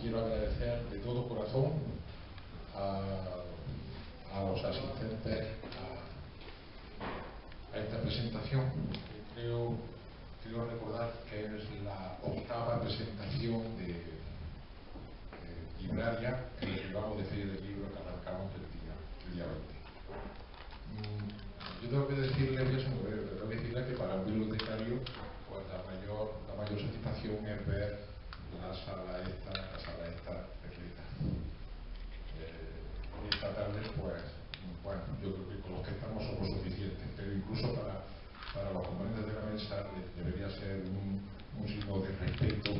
quiero agradecer de todo corazón a los asistentes a esta presentación. Creo recordar que es la 8ª presentación de libraria que llevamos de Feria del Libro que arrancamos el día 20. Yo tengo que decirle, tengo que decirle que para un bibliotecario pues la mayor satisfacción es ver la sala esta repleta. Esta tarde, pues, bueno, yo creo que con los que estamos somos suficientes, pero incluso para los componentes de la mesa debería ser un signo de respeto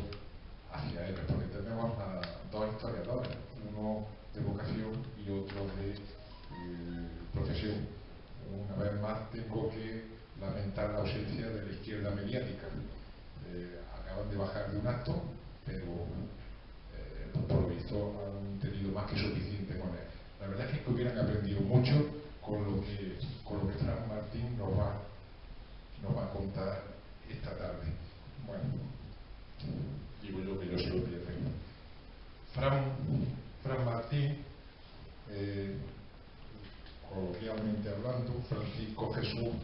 hacia ellos, porque tenemos a dos historiadores, uno de vocación y otro de profesión. Una vez más tengo que lamentar la ausencia de la izquierda mediática. Acaban de bajar de un acto, pero por lo visto han tenido más que suficiente con él. La verdad es que hubieran aprendido mucho con lo que Fran Martín nos va a contar esta tarde. Bueno, digo yo que yo se lo pierde. Fran Martín, coloquialmente hablando, Francisco Jesús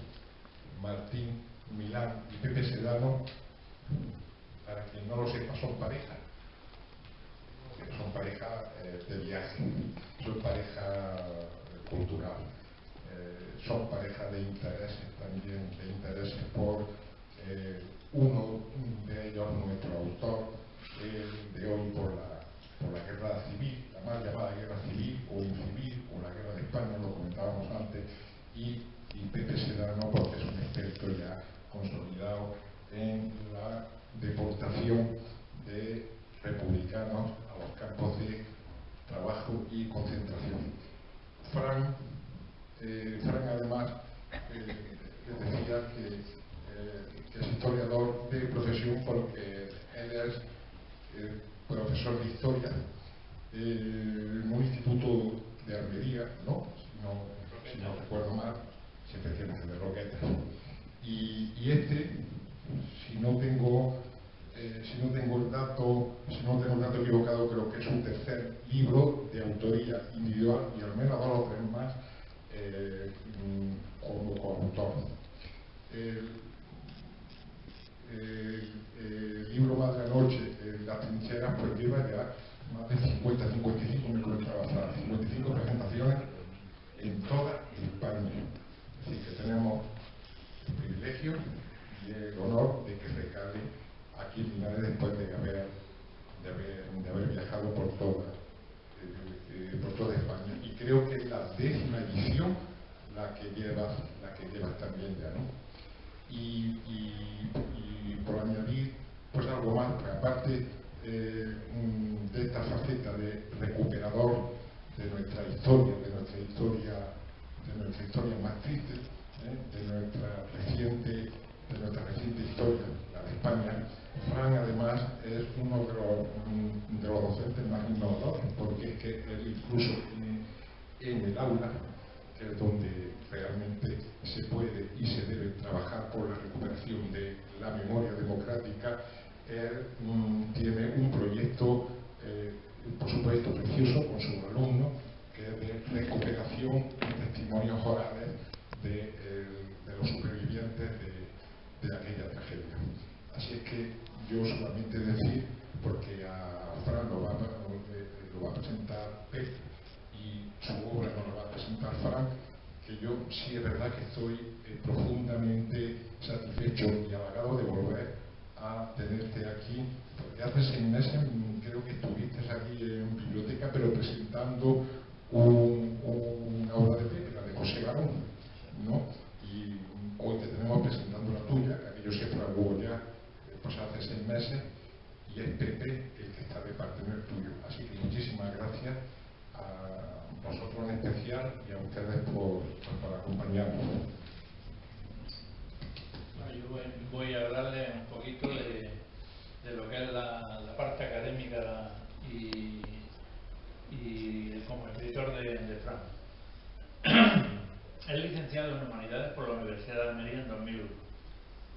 Martín Milán y Pepe Sedano, para quien no lo sepa, son pareja. Son pareja de viaje, son pareja cultural, son pareja de intereses también, de intereses por uno de ellos, nuestro autor de hoy, por la guerra civil, la mal llamada guerra civil o incivil, o la guerra de España, lo comentábamos antes, y Pepe Sedano, porque es un experto ya consolidado en la deportación de republicanos a los campos de trabajo y concentración. Fran además les decía que es historiador de profesión porque él es profesor de historia en un instituto de Almería, ¿no? Si no recuerdo mal, siempre tiene de Roquetas. Y si no tengo el dato equivocado, creo que es su tercer libro de autoría individual y al menos 2 o 3 más como coautor. El libro Madre Anoche, Las Trincheras, pues lleva ya más de 55, me comentaba, 55 presentaciones en toda España. Es decir, que tenemos el privilegio y el honor de que recale aquí en Linares después de haber viajado por toda España. Y creo que es la 10ª edición la que llevas también ya, ¿no? Y por añadir pues algo más, que aparte de esta faceta de recuperador de nuestra historia más triste, de nuestra reciente historia, la de España, Fran además es uno de los docentes más innovadores, porque es que él incluso en el aula, que es donde realmente se puede y se debe trabajar por la recuperación de la memoria democrática, él tiene un proyecto, por supuesto, precioso con sus alumnos, que es de recuperación de testimonios orales de los supervivientes de aquella tragedia. Así es que yo solamente decir, porque a Fran lo va a presentar Pep y su obra nos lo va a presentar Fran, que yo sí es verdad que estoy profundamente satisfecho y halagado de volver a tenerte aquí, porque hace 6 meses creo que estuviste aquí en biblioteca, pero presentando una obra de Pepe, la de José Barón, ¿no? Y hoy te tenemos presentando la tuya, que aquello se fraguó ya pues hace 6 meses, y es Pepe el que está de parte del tuyo. Así que muchísimas gracias a vosotros en especial y a ustedes por acompañarnos. Bueno, yo voy a hablarles un poquito de lo que es la parte académica y como escritor de Fran. Es licenciado en Humanidades por la Universidad de Almería en 2001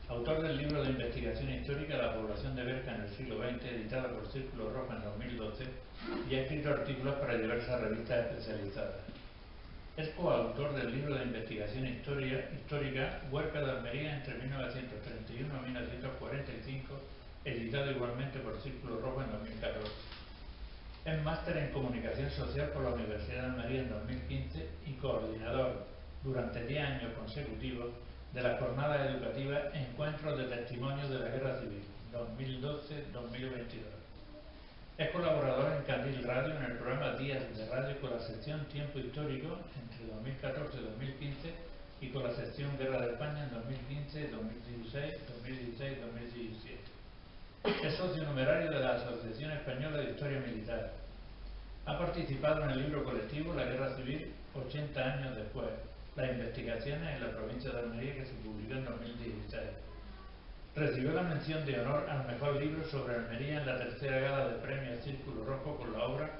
Autor del libro de investigación histórica La población de Berca en el siglo XX, editado por Círculo Rojo en 2012, y ha escrito artículos para diversas revistas especializadas. Es coautor del libro de investigación histórica Huerca de Almería entre 1931 y 1945, editado igualmente por Círculo Rojo en 2014. Es máster en Comunicación Social por la Universidad de Almería en 2015 y coordinador durante 10 años consecutivos de las jornadas educativas Encuentros de Testimonios de la Guerra Civil 2012-2022. Es colaborador en Candil Radio en el programa Días de Radio con la sección Tiempo Histórico entre 2014 y 2015 y con la sección Guerra de España en 2015, 2016, 2016 y 2017. Es socio numerario de la Asociación Española de Historia Militar. Ha participado en el libro colectivo La Guerra Civil 80 años después, las investigaciones en la provincia de Almería, que se publicó en 2016. Recibió la mención de honor al mejor libro sobre Almería en la tercera gala de premios Círculo Rojo con la obra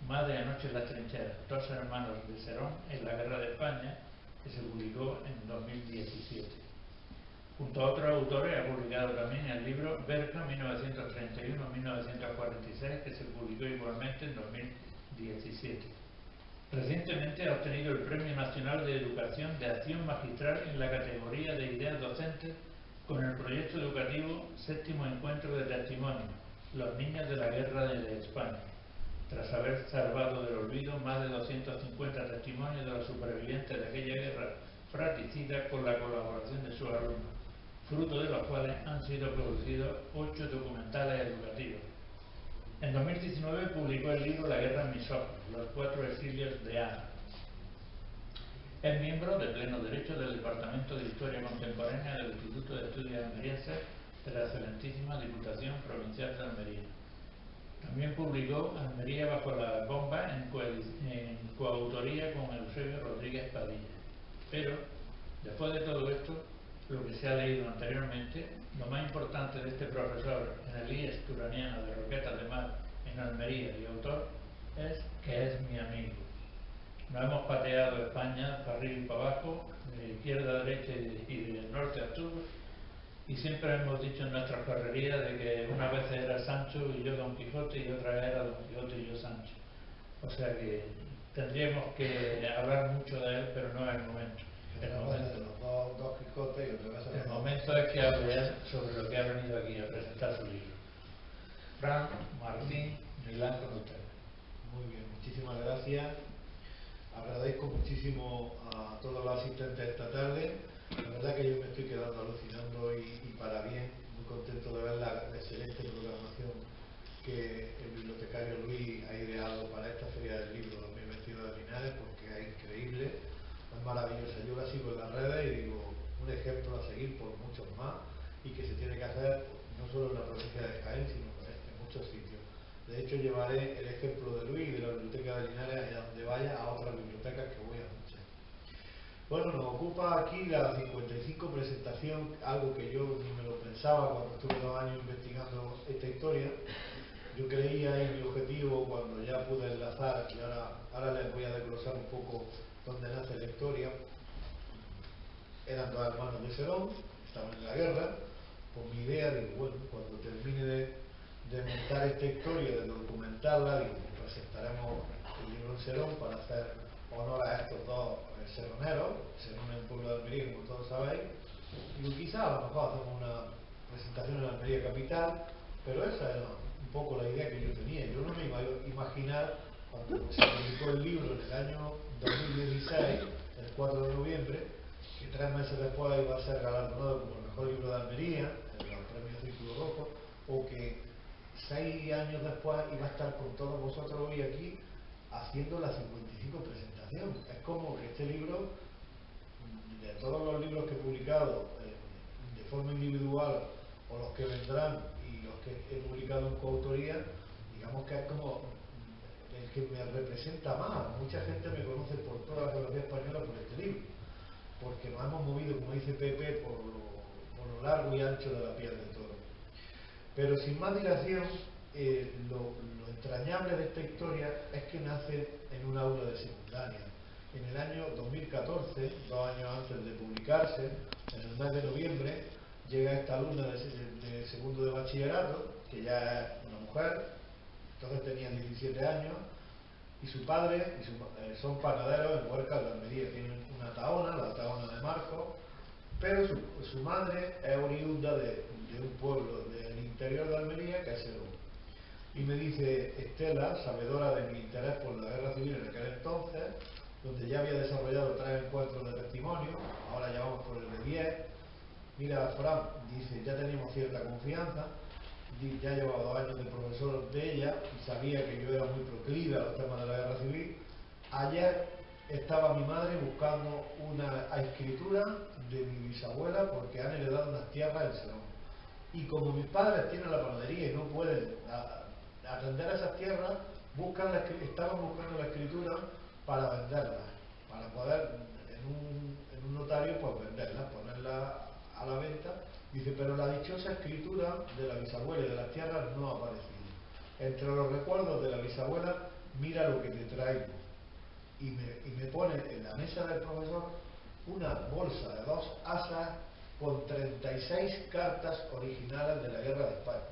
Madre anoche en las trincheras, dos hermanos de Serón en la Guerra de España, que se publicó en 2017. Junto a otros autores ha publicado también el libro Berca 1931-1946, que se publicó igualmente en 2017. Recientemente ha obtenido el Premio Nacional de Educación de Acción Magistral en la categoría de Ideas Docentes con el proyecto educativo Séptimo Encuentro de Testimonio, Los Niños de la Guerra de España, tras haber salvado del olvido más de 250 testimonios de los supervivientes de aquella guerra fratricida con la colaboración de sus alumnos, fruto de los cuales han sido producidos 8 documentales educativos. En 2019 publicó el libro La guerra en mis ojos, los 4 exilios de Ana. Es miembro de pleno derecho del Departamento de Historia Contemporánea del Instituto de Estudios Almerienses de la excelentísima Diputación Provincial de Almería. También publicó Almería bajo la bomba en coautoría con Eusebio Rodríguez Padilla. Pero, después de todo esto, lo que se ha leído anteriormente, lo más importante de este profesor en el IES Turaniano de Roquetas de Mar en Almería y autor es que es mi amigo. Nos hemos pateado España para arriba y para abajo, de izquierda a derecha y de norte a sur, y siempre hemos dicho en nuestras correrías de que una vez era Sancho y yo Don Quijote y otra vez era Don Quijote y yo Sancho. O sea que tendríamos que hablar mucho de él, pero no es el momento. El momento es que hable él sobre lo que ha venido aquí a presentar su libro. Fran, Martín, Milán con ustedes. Muy bien, muchísimas gracias. Agradezco muchísimo a todos los asistentes esta tarde. La verdad que yo me estoy quedando alucinando y para bien, muy contento de ver la excelente programación que el bibliotecario Luis ha ideado para esta Feria del Libro 2022 de Linares, porque es increíble, es maravillosa. Yo la sigo en las redes y digo, un ejemplo a seguir por muchos más, y que se tiene que hacer no solo en la provincia de Jaén, sino en muchos sitios. De hecho, llevaré el ejemplo de Luis y de la Biblioteca de Linares allá donde vaya, a otras bibliotecas que voy a muchas. Bueno, nos ocupa aquí la 55 presentación, algo que yo ni me lo pensaba cuando estuve 2 años investigando esta historia. Yo creía en mi objetivo cuando ya pude enlazar, y ahora les voy a desglosar un poco dónde nace la historia. Eran 2 hermanos de Serón, estaban en la guerra. Pues mi idea, digo, bueno, cuando termine de montar esta historia, de documentarla, digo, presentaremos el libro en Serón para hacer honor a estos 2 seroneros. Serón es un pueblo de Almería, como todos sabéis. Digo, quizá a lo mejor hacemos una presentación en Almería capital, pero esa era un poco la idea que yo tenía. Yo no me iba a imaginar, cuando se publicó el libro en el año 2016, el 4 de noviembre, que 3 meses después iba a ser galardonado como el mejor libro de Almería, en los premios Círculo Rojo, o que 6 años después iba a estar con todos vosotros hoy aquí haciendo la 55 presentación. Es como que este libro, de todos los libros que he publicado de forma individual, o los que vendrán y los que he publicado en coautoría, digamos que es como el que me representa más. Mucha gente me conoce por toda la geografía española por este libro, porque nos hemos movido, como dice Pepe, por lo largo y ancho de la piel de toro. Pero sin más dilación, lo entrañable de esta historia es que nace en un aula de secundaria. En el año 2014, 2 años antes de publicarse, en el mes de noviembre, llega esta alumna de segundo de bachillerato, que ya es una mujer, entonces tenía 17 años, y su padre son panaderos en Huerca de Almería, tienen una taona, la taona de Marcos, pero su madre es oriunda de un pueblo del interior de Almería, que es Serón. Y me dice Estela, sabedora de mi interés por la guerra civil en aquel entonces, donde ya había desarrollado 3 encuentros de testimonio, ahora ya vamos por el de 10. Mira, Fran, dice, ya teníamos cierta confianza, ya llevaba 2 años de profesor de ella y sabía que yo era muy proclive a los temas de la guerra civil. Ayer estaba mi madre buscando una escritura de mi bisabuela porque han heredado unas tierras en Serón. Y como mis padres tienen la panadería y no pueden atender a esas tierras, estaban buscando la escritura para venderlas, para poder en un notario pues venderlas, ponerlas a la venta. Dice, pero la dichosa escritura de la bisabuela y de las tierras no ha aparecido. Entre los recuerdos de la bisabuela, mira lo que te traigo. Y me pone en la mesa del profesor una bolsa de 2 asas con 36 cartas originales de la guerra de España.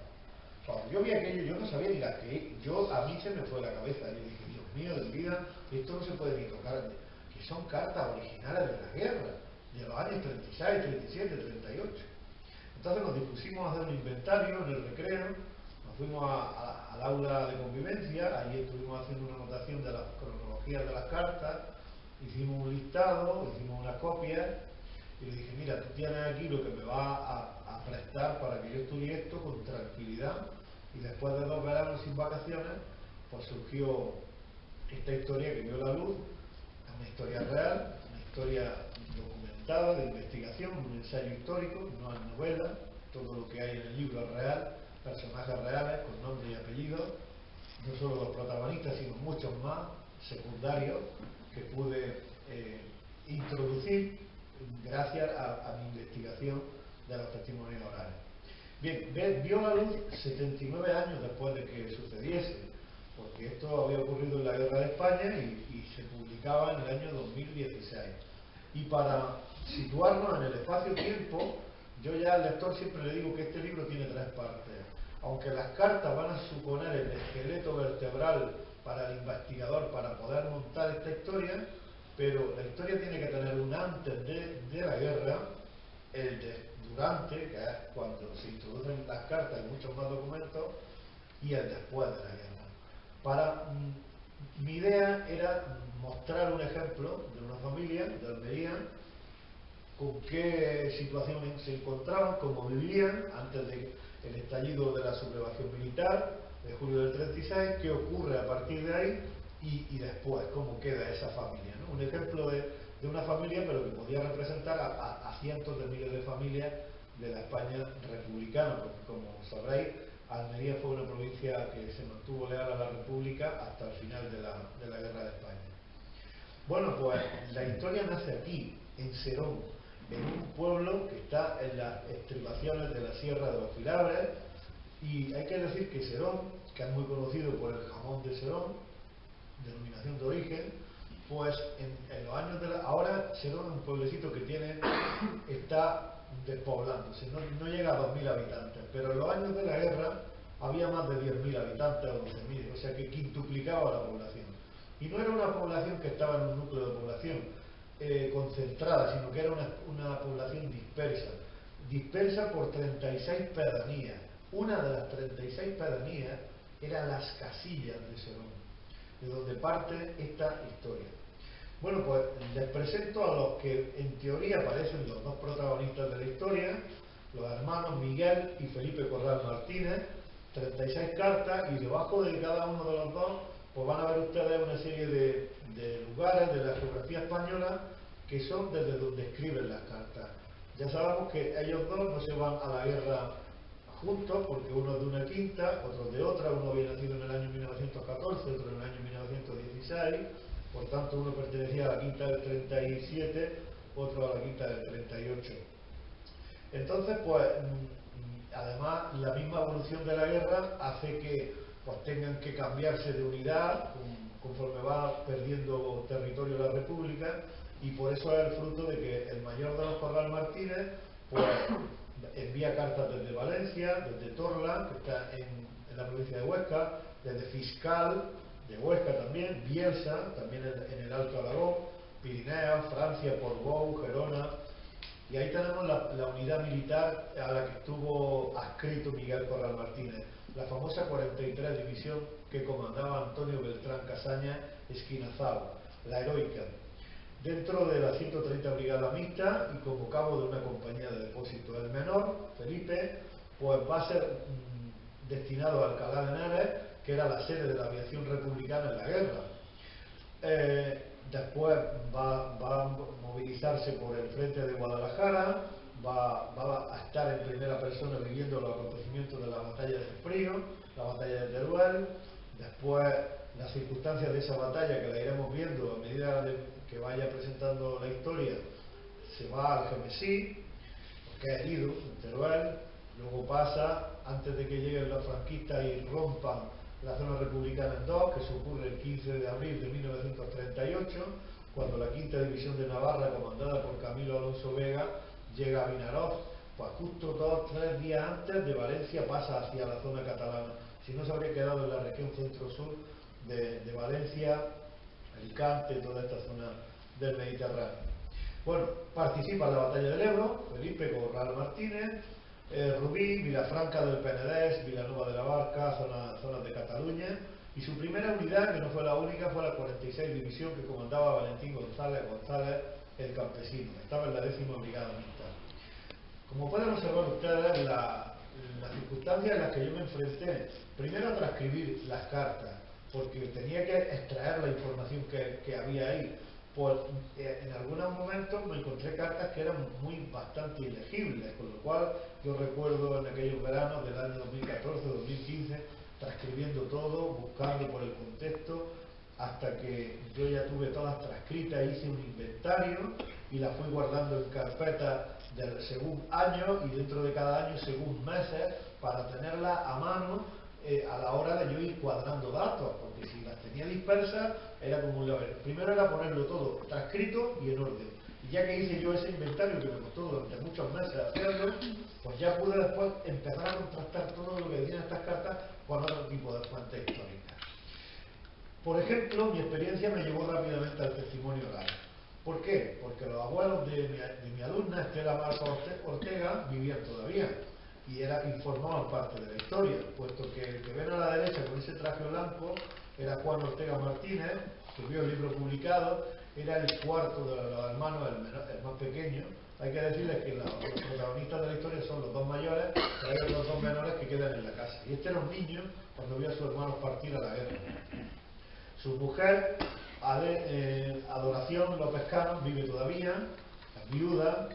Cuando yo vi aquello, yo no sabía ni las que a mí se me fue la cabeza. Yo dije, Dios mío, de vida, esto no se puede ni tocar. Que son cartas originales de la guerra, de los años 36, 37, 38. Entonces nos dispusimos a hacer un inventario en el recreo, nos fuimos al aula de convivencia, ahí estuvimos haciendo una anotación de las cronologías de las cartas, hicimos un listado, hicimos unas copias, y le dije, mira, tú tienes aquí lo que me va a prestar para que yo estudie esto con tranquilidad, y después de 2 veranos sin vacaciones, pues surgió esta historia que vio la luz, una historia real, una historia documentada, de investigación, un ensayo histórico, no es novela, todo lo que hay en el libro es real, personajes reales, con nombre y apellido, no solo los protagonistas, sino muchos más secundarios que pude introducir gracias a mi investigación de los testimonios orales. Bien, vio la luz 79 años después de que sucediese, porque esto había ocurrido en la Guerra de España y se publicaba en el año 2016. Y para situarnos en el espacio-tiempo, yo ya al lector siempre le digo que este libro tiene 3 partes. Aunque las cartas van a suponer el esqueleto vertebral para el investigador para poder montar esta historia, pero la historia tiene que tener un antes de la guerra, el durante, que es cuando se introducen las cartas y muchos más documentos, y el después de la guerra. Mi idea era mostrar un ejemplo de una familia de Almería, con qué situación se encontraban, cómo vivían antes del estallido de la sublevación militar de julio del 36, qué ocurre a partir de ahí y después cómo queda esa familia, ¿no? Un ejemplo de una familia, pero que podía representar a cientos de miles de familias de la España republicana, porque como sabréis, Almería fue una provincia que se mantuvo leal a la República hasta el final de la Guerra de España. Bueno, pues la historia nace aquí, en Serón, en un pueblo que está en las estribaciones de la Sierra de los Filabres, y hay que decir que Serón, que es muy conocido por el jamón de Serón, denominación de origen, pues en los años ahora Serón es un pueblecito que está despoblándose, no llega a 2.000 habitantes, pero en los años de la guerra había más de 10.000 habitantes o 12.000, o sea que quintuplicaba la población. Y no era una población que estaba en un núcleo de población concentrada, sino que era una población dispersa por 36 pedanías. Una de las 36 pedanías eran Las Casillas de Serón, de donde parte esta historia. Bueno, pues les presento a los que en teoría parecen los 2 protagonistas de la historia, los hermanos Miguel y Felipe Corral Martínez, 36 cartas, y debajo de cada uno de los 2 pues van a ver ustedes una serie de lugares de la geografía española que son desde donde escriben las cartas. Ya sabemos que ellos 2 no se van a la guerra juntos, porque uno es de una quinta, otro de otra, uno había nacido en el año 1914, otro en el año 1916, por tanto uno pertenecía a la quinta del 37, otro a la quinta del 38. Entonces, pues, además, la misma evolución de la guerra hace que pues tengan que cambiarse de unidad conforme va perdiendo territorio la República, y por eso es el fruto de que el mayor de los Corral Martínez pues envía cartas desde Valencia, desde Torla, que está en la provincia de Huesca, desde Fiscal, de Huesca también, Bielsa, también en el Alto Aragón, Pirineos, Francia, Portbou, Gerona. Y ahí tenemos la unidad militar a la que estuvo adscrito Miguel Corral Martínez, la famosa 43 División que comandaba Antonio Beltrán Casaña Esquinazao, la heroica, dentro de la 130 Brigada Mixta y como cabo de una compañía de depósito. El menor, Felipe, pues va a ser destinado a Alcalá de Henares, que era la sede de la aviación republicana en la guerra. Después va a movilizarse por el frente de Guadalajara, va a estar en primera persona viviendo los acontecimientos de la batalla de Frío, la batalla de Teruel. Después, las circunstancias de esa batalla, que la iremos viendo a medida que vaya presentando la historia, se va al Algemesí, porque es herido en Teruel. Luego pasa, antes de que lleguen los franquistas y rompan la zona republicana en dos, que se ocurre el 15 de abril de 1938, cuando la quinta división de Navarra, comandada por Camilo Alonso Vega, llega a Vinaroz. Pues justo 2 o 3 días antes de Valencia pasa hacia la zona catalana. Si no, se habría quedado en la región centro-sur de Valencia, Alicante, toda esta zona del Mediterráneo. Bueno, participa en la batalla del Ebro, Felipe Corral Martínez, Rubí, Vilafranca del Penedès, Vilanova de la Barca, zonas de Cataluña, y su primera unidad, que no fue la única, fue la 46 División que comandaba Valentín González el Campesino. Estaba en la 10ª Brigada Mixta. Como pueden observar ustedes, las circunstancias en las que yo me enfrenté, primero a transcribir las cartas, porque tenía que extraer la información que había ahí. Pues en algunos momentos me encontré cartas que eran bastante ilegibles, con lo cual yo recuerdo en aquellos veranos del año 2014-2015 transcribiendo todo, buscando por el contexto, hasta que yo ya tuve todas transcritas, hice un inventario y las fui guardando en carpetas según años y dentro de cada año según meses, para tenerlas a mano a la hora de yo ir cuadrando datos, porque si las tenía dispersas era como un laberinto. Primero era ponerlo todo transcrito y en orden, y ya que hice yo ese inventario, que me costó durante muchos meses hacerlo, pues ya pude después empezar a contrastar todo lo que decían estas cartas con otro tipo de fuentes históricas. Por ejemplo, mi experiencia me llevó rápidamente al testimonio oral. ¿Por qué? Porque los abuelos de mi alumna, Estela Marcos Ortega, vivían todavía y informaban parte de la historia, puesto que el que ven a la derecha con ese traje blanco era Juan Ortega Martínez, que vio el libro publicado, era el cuarto de los hermanos, el más pequeño. Hay que decirles que los protagonistas de la historia son los 2 mayores, pero hay otros 2 menores que quedan en la casa. Y este era un niño cuando vio a sus hermanos partir a la guerra. Su mujer, Adoración López Cano, vive todavía, es viuda,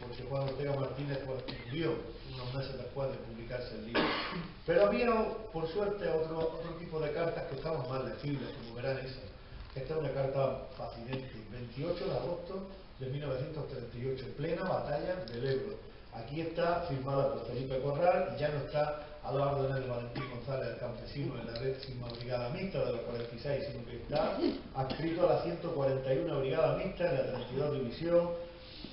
porque Juan Ortega Martínez pues, murió unos meses después de publicarse el libro. Pero había, por suerte, otro tipo de cartas que estaban más legibles, como verán esa. Esta es una carta fascinante, 28 de agosto de 1938, plena batalla del Ebro. Aquí está firmada por Felipe Corral y ya no está a la orden de Valentín González el Campesino en la 10ª Brigada Mixta de la 46, sino que está adscrito a la 141 Brigada Mixta en la 32 División,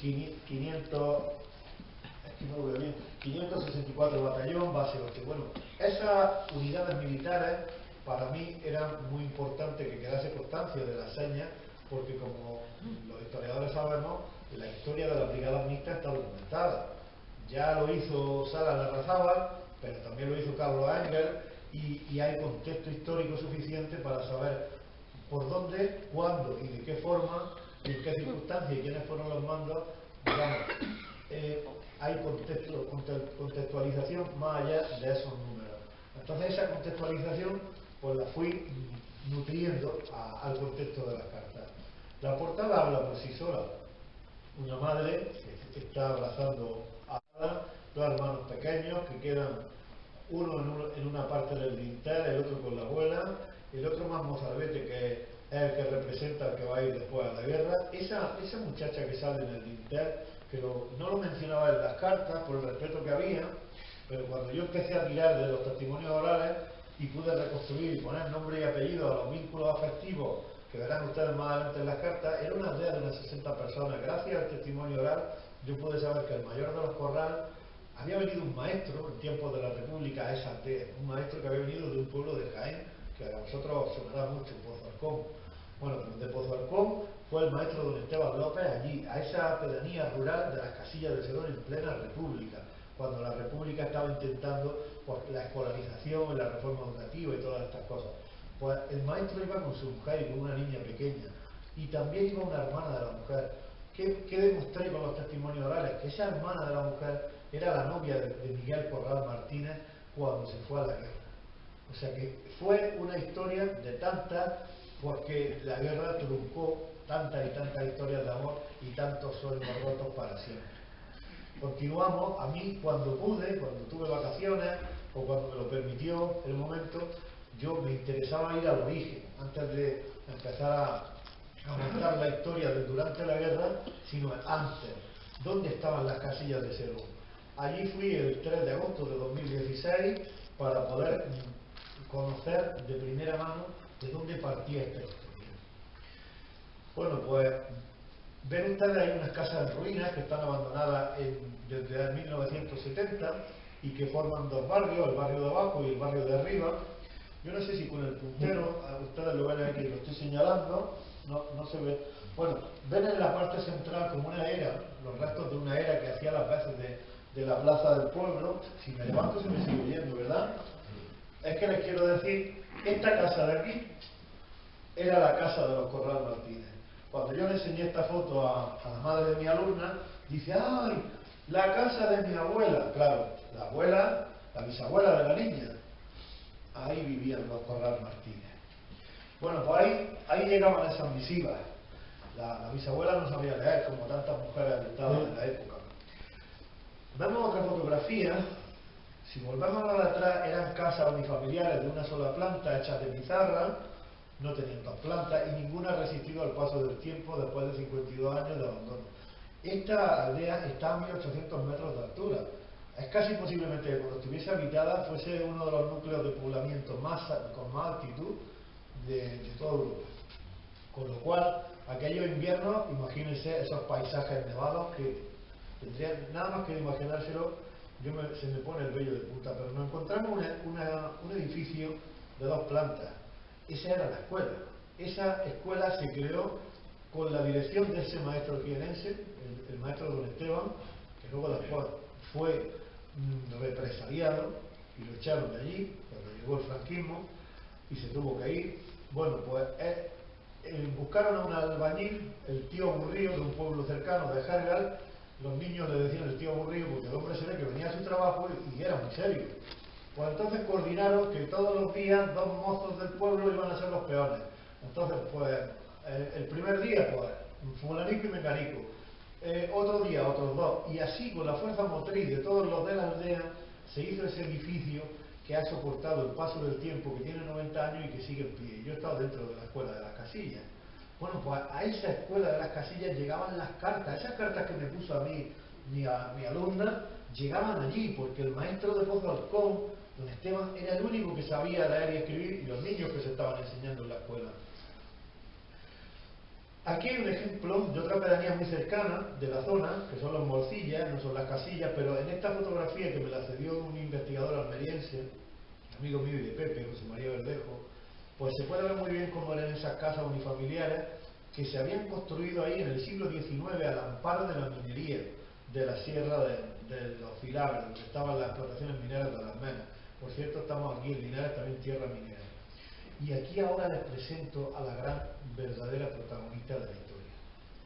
564 Batallón, base 8. Bueno, esas unidades militares para mí era muy importante que quedase constancia de las señas, porque como los historiadores sabemos, la historia de las brigadas mixtas está documentada. Ya lo hizo Salas Larrazábal, pero también lo hizo Carlos Engel, y hay contexto histórico suficiente para saber por dónde, cuándo y de qué forma, y en qué circunstancias y quiénes fueron los mandos, digamos. Hay contextualización más allá de esos números. Entonces esa contextualización pues la fui nutriendo al contexto de las cartas. La portada habla por sí sola. Una madre que está abrazando a 2 hermanos pequeños que quedan uno en una parte del dintel, el otro con la abuela, el otro más mozalbete que es el que representa al que va a ir después a la guerra. Esa muchacha que sale en el dintel, que no lo mencionaba en las cartas por el respeto que había, pero cuando yo empecé a tirar de los testimonios orales y pude reconstruir y poner nombre y apellido a los vínculos afectivos que verán ustedes más adelante en las cartas, era una aldea de unas 60 personas. Gracias al testimonio oral yo pude saber que el mayor de los Corral había venido un maestro en tiempos de la República, esa aldea, un maestro que había venido de un pueblo de Jaén, que a vosotros os sonará mucho, Pozualcón. Bueno, pues de Pozualcón fue el maestro don Esteban López allí, a esa pedanía rural de las Casillas de Sedón en plena República, cuando la República estaba intentando pues, la escolarización, la reforma educativa y todas estas cosas. Pues el maestro iba con su mujer y con una niña pequeña, y también iba una hermana de la mujer. ¿Qué demostré con los testimonios orales? Que esa hermana de la mujer era la novia de Miguel Corral Martínez cuando se fue a la guerra. O sea que fue una historia de tantas, porque la guerra truncó tantas y tantas historias de amor y tantos sueños rotos para siempre. Continuamos, a mí cuando pude, cuando tuve vacaciones o cuando me lo permitió el momento, yo me interesaba ir al origen, antes de empezar a montar la historia de durante la guerra, sino antes. ¿Dónde estaban las Casillas de Sedón? Allí fui el 3 de agosto de 2016 para poder conocer de primera mano de dónde partía esta historia. Bueno, pues ven ustedes, hay unas casas en ruinas que están abandonadas desde 1970 y que forman dos barrios, el barrio de abajo y el barrio de arriba. Yo no sé si con el puntero, ustedes lo ven aquí, lo estoy señalando, no se ve. Bueno, ven en la parte central como una era, los restos de una era que hacía las veces de la plaza del pueblo. Si me levanto se me sigue oyendo, ¿verdad? Es que les quiero decir, esta casa de aquí era la casa de los Corral Martínez. Cuando yo le enseñé esta foto a la madre de mi alumna, dice, ¡ay! La casa de mi abuela. Claro, la abuela, la bisabuela de la niña. Ahí vivían los Corral Martínez. Bueno, pues ahí llegaban esas misivas. La bisabuela no sabía leer, como tantas mujeres estaban en la época. Vemos otra fotografía. Si volvemos a la de atrás, eran casas unifamiliares de una sola planta, hechas de pizarra, no tenían dos plantas y ninguna ha resistido al paso del tiempo después de 52 años de abandono. Esta aldea está a 1800 metros de altura. Es casi posiblemente que cuando estuviese habitada fuese uno de los núcleos de poblamiento con más altitud de toda Europa. Con lo cual, aquellos inviernos, imagínense esos paisajes nevados que tendrían, nada más que imaginárselo, se me pone el vello de punta. Pero nos encontramos un edificio de dos plantas. Esa era la escuela. Esa escuela se creó con la dirección de ese maestro jienense, el maestro don Esteban, que luego después fue represaliado y lo echaron de allí cuando llegó el franquismo y se tuvo que ir. Bueno, pues buscaron a un albañil, el tío aburrido de un pueblo cercano de Jergal. Los niños le decían el tío aburrido porque el hombre se ve que venía a su trabajo y era muy serio. Pues entonces coordinaron que todos los días dos mozos del pueblo iban a ser los peones. Entonces, pues, el primer día, pues, fulanito y mecanico. Otro día, otros dos. Y así, con la fuerza motriz de todos los de la aldea, se hizo ese edificio que ha soportado el paso del tiempo, que tiene 90 años y que sigue en pie. Yo he estado dentro de la escuela de las Casillas. Bueno, pues a esa escuela de las Casillas llegaban las cartas. Esas cartas que me puso a mí mi alumna, llegaban allí, porque el maestro de Pozualcón, don Esteban, era el único que sabía leer y escribir, y los niños que se estaban enseñando en la escuela. Aquí hay un ejemplo de otra pedanía muy cercana de la zona, que son los Morcillas, no son las Casillas, pero en esta fotografía que me la cedió un investigador almeriense, amigo mío y de Pepe, José María Verdejo, pues se puede ver muy bien cómo eran esas casas unifamiliares que se habían construido ahí en el siglo XIX al amparo de la minería de la sierra de los Filabres, donde estaban las explotaciones mineras de las Menas. Por cierto, estamos aquí en Linares, también tierra minera. Y aquí ahora les presento a la gran, verdadera protagonista de la historia.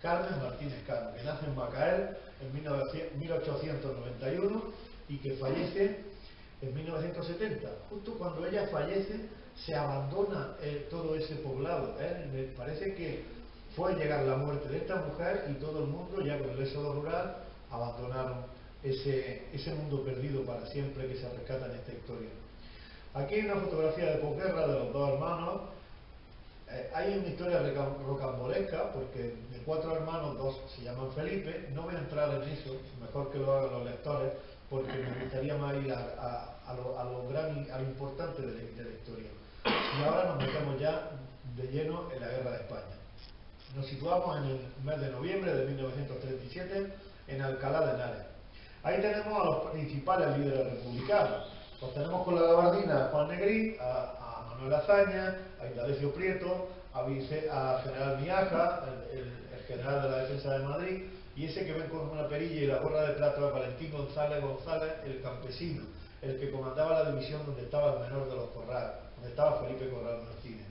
Carmen Martínez Cano, que nace en Macael en 1891 y que fallece en 1970. Justo cuando ella fallece, se abandona todo ese poblado. Me parece que fue llegar la muerte de esta mujer y todo el mundo, ya con el éxodo rural, abandonaron ese mundo perdido para siempre que se rescata en esta historia. Aquí hay una fotografía de posguerra de los dos hermanos. Hay una historia rocambolesca, porque de 4 hermanos, 2 se llaman Felipe. No voy a entrar en eso, mejor que lo hagan los lectores, porque me gustaría más ir a lo importante de la historia. Y ahora nos metemos ya de lleno en la Guerra de España. Nos situamos en el mes de noviembre de 1937 en Alcalá de Henares. Ahí tenemos a los principales líderes republicanos. Pues tenemos con la gabardina a Juan Negrín, a Manuel Azaña, a Indalecio Prieto, a General Miaja, el general de la Defensa de Madrid, y ese que ven con una perilla y la gorra de plata es Valentín González, el campesino, el que comandaba la división donde estaba el menor de los Corral, donde estaba Felipe Corral Martínez.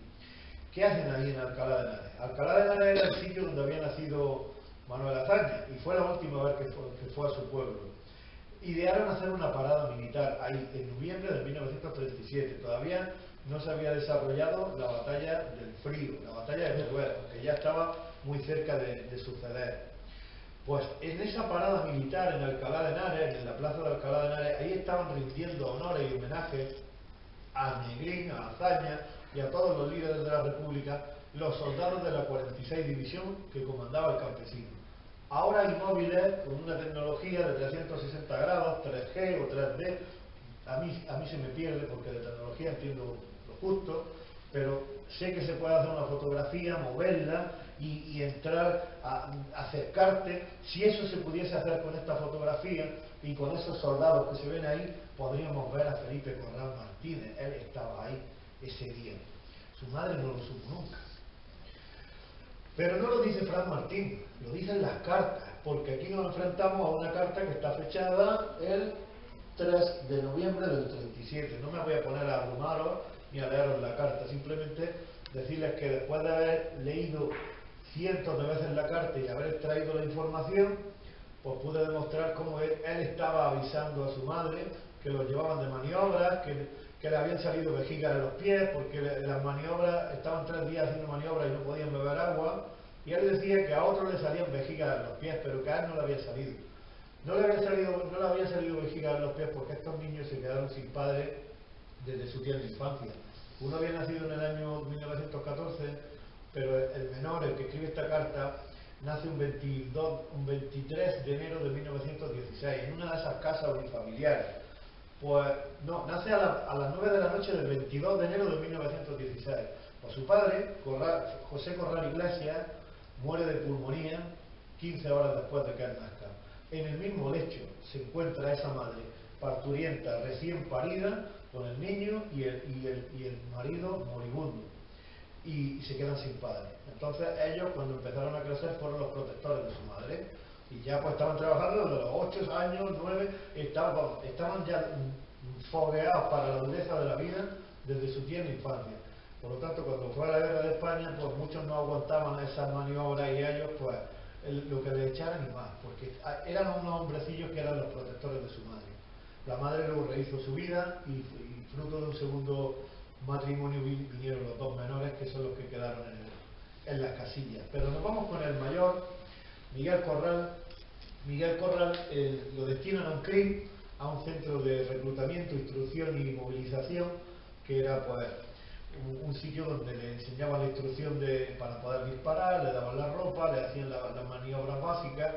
¿Qué hacen ahí en Alcalá de Henares? Alcalá de Henares era el sitio donde había nacido Manuel Azaña, y fue la última vez que fue a su pueblo. Idearon hacer una parada militar ahí en noviembre de 1937. Todavía no se había desarrollado la batalla del Frío, la batalla de Teruel, que ya estaba muy cerca de suceder. Pues en esa parada militar en Alcalá de Henares, en la plaza de Alcalá de Henares, ahí estaban rindiendo honores y homenajes a Negrín, a Azaña y a todos los líderes de la República, los soldados de la 46 División que comandaba el campesino. Ahora inmóviles, con una tecnología de 360 grados, 3G o 3D, a mí se me pierde porque de tecnología entiendo lo justo, pero sé que se puede hacer una fotografía, moverla y entrar, acercarte. Si eso se pudiese hacer con esta fotografía y con esos soldados que se ven ahí, podríamos ver a Felipe Corral Martínez. Él estaba ahí ese día. Su madre no lo supo nunca. Pero no lo dice Fran Martín, lo dicen las cartas, porque aquí nos enfrentamos a una carta que está fechada el 3 de noviembre del 37. No me voy a poner a abrumaros ni a leeros la carta, simplemente decirles que después de haber leído cientos de veces la carta y haber extraído la información, pues pude demostrar cómo él estaba avisando a su madre que los llevaban de maniobras, que le habían salido vejigas en los pies, porque las maniobras, estaban 3 días haciendo maniobras y no podían beber agua, y él decía que a otros le salían vejigas en los pies, pero que a él no le había salido. No le había salido vejigas en los pies porque estos niños se quedaron sin padre desde su tierna infancia. Uno había nacido en el año 1914, pero el menor, el que escribe esta carta, nace un 23 de enero de 1916, en una de esas casas unifamiliares. Pues no, nace a las 9 de la noche del 22 de enero de 1916. Pues su padre, José Corral Iglesias, muere de pulmonía 15 horas después de que él nazca. En el mismo lecho se encuentra esa madre parturienta, recién parida, con el niño y el marido moribundo. Y se quedan sin padre. Entonces ellos, cuando empezaron a crecer, fueron los protectores de su madre. Y ya pues estaban trabajando desde los 8 años, 9, estaban ya fogueados para la dureza de la vida desde su tierna infancia. Por lo tanto, cuando fue a la guerra de España, pues muchos no aguantaban esas maniobras y ellos, pues, lo que le echaran y más, porque eran unos hombrecillos que eran los protectores de su madre. La madre luego rehizo su vida y fruto de un segundo matrimonio vinieron los 2 menores, que son los que quedaron en las casillas. Pero nos vamos con el mayor, Miguel Corral. Miguel Corral lo destinan a un CRIM, a un centro de reclutamiento, instrucción y movilización, que era pues un sitio donde le enseñaban la instrucción para poder disparar, le daban la ropa, le hacían las maniobras básicas,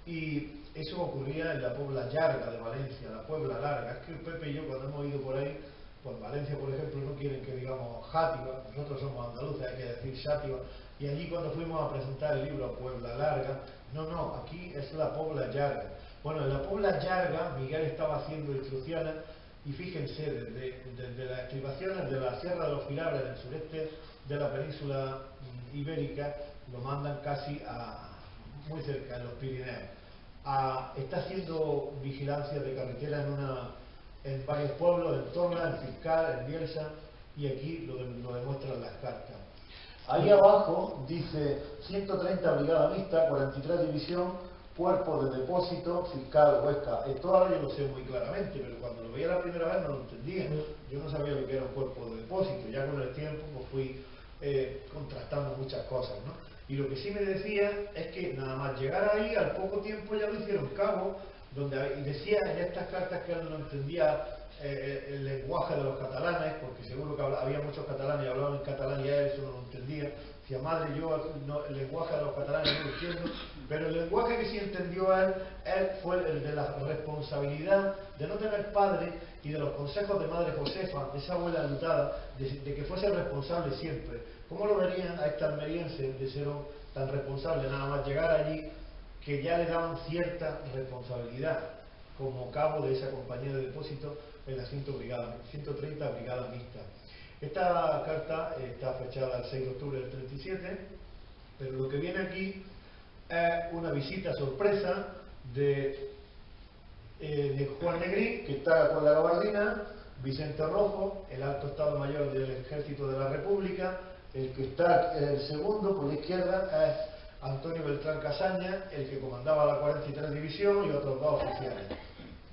y eso ocurría en la Puebla Llarga de Valencia, la Puebla Larga. Es que Pepe y yo, cuando hemos ido por ahí, pues Valencia, por ejemplo, no quieren que digamos Játiva, nosotros somos andaluces, hay que decir Xátiva, y allí cuando fuimos a presentar el libro Puebla Larga, no, aquí es la Puebla Llarga. Bueno, en la Puebla Llarga Miguel estaba haciendo instrucciones, y fíjense, desde las estribaciones de la Sierra de los Filabres, del sureste de la península ibérica, lo mandan casi muy cerca, en los Pirineos. Está haciendo vigilancia de carretera en varios pueblos, en Torla, en Fiscal, en Bielsa, y aquí lo demuestran las cartas. Ahí abajo dice 130 Brigada Mixta, 43 División, Cuerpo de Depósito, Fiscal, Huesca. Esto ahora yo lo sé muy claramente, pero cuando lo veía la primera vez no lo entendía. Yo no sabía lo que era un cuerpo de depósito. Ya con el tiempo pues fui contrastando muchas cosas, ¿no? Y lo que sí me decía es que nada más llegar ahí, al poco tiempo ya lo hicieron cabo, y decía en estas cartas que él no entendía el lenguaje de los catalanes, porque seguro que había muchos catalanes y hablaban en catalán y a él eso no lo entendía. Decía, madre, yo el lenguaje de los catalanes no lo entiendo, pero el lenguaje que sí entendió él fue el de la responsabilidad de no tener padre y de los consejos de madre Josefa, de esa abuela enlutada, de que fuese responsable siempre. ¿Cómo lo verían a este almeriense de ser tan responsable, nada más llegar allí, que ya le daban cierta responsabilidad? como cabo de esa compañía de depósito en la 130 Brigada Mixta. Esta carta está fechada el 6 de octubre del 37, pero lo que viene aquí es una visita sorpresa de Juan Negrín, que está con la gabardina, Vicente Rojo, el alto Estado Mayor del Ejército de la República, el que está el segundo por la izquierda es Antonio Beltrán Casaña, el que comandaba la 43 División, y otros dos oficiales.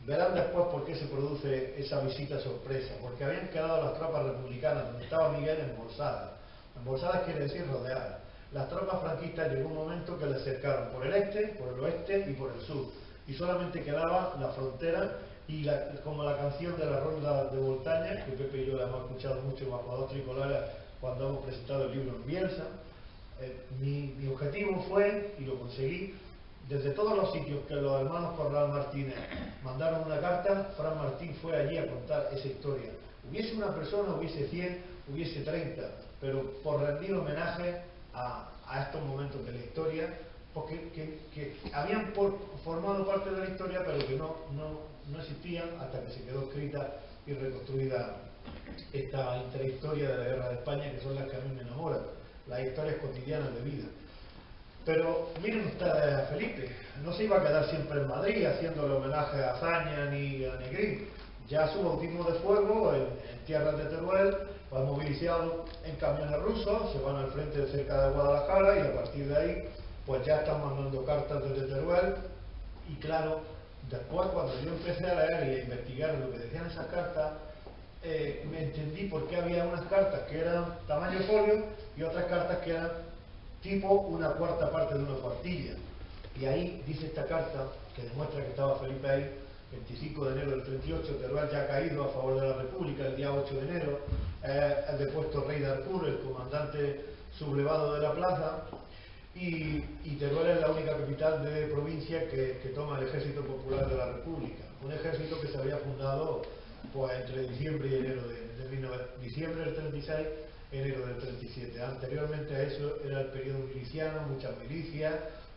Verán después por qué se produce esa visita sorpresa, porque habían quedado las tropas republicanas, donde estaba Miguel, embolsadas. Embolsadas quiere decir rodeadas. Las tropas franquistas llegó un momento que les cercaron por el este, por el oeste y por el sur, y solamente quedaba la frontera y como la canción de la Ronda de Voltaña, que Pepe y yo la hemos escuchado mucho bajo dos tricolares cuando hemos presentado el libro en Bielsa. Mi objetivo fue, y lo conseguí, desde todos los sitios que los hermanos Corral Martínez mandaron una carta, Fran Martín fue allí a contar esa historia. Hubiese una persona, hubiese 100, hubiese 30, pero por rendir homenaje a estos momentos de la historia, porque que habían formado parte de la historia, pero que no existían hasta que se quedó escrita y reconstruida esta intrahistoria de la Guerra de España, que son las que a mí me enamoran, las historias cotidianas de vida. Pero miren ustedes a Felipe, no se iba a quedar siempre en Madrid haciéndole homenaje a Azaña ni a Negrín. Ya su bautismo de fuego en tierras de Teruel, va movilizado en camiones rusos, se van al frente cerca de Guadalajara, y a partir de ahí pues ya están mandando cartas desde Teruel. Y claro, después cuando yo empecé a leer y a investigar lo que decían esas cartas, me entendí por qué había unas cartas que eran tamaño folio y otras cartas que eran tipo una cuarta parte de una cuartilla. Y ahí dice esta carta, que demuestra que estaba Felipe ahí, 25 de enero del 38, Teruel ya ha caído a favor de la República, el día 8 de enero, el depuesto rey de Artur, el comandante sublevado de la plaza, y Teruel es la única capital de provincia que toma el Ejército Popular de la República, un ejército que se había fundado pues entre diciembre y enero diciembre del 36, enero del 37. Anteriormente a eso era el periodo miliciano, muchas milicias,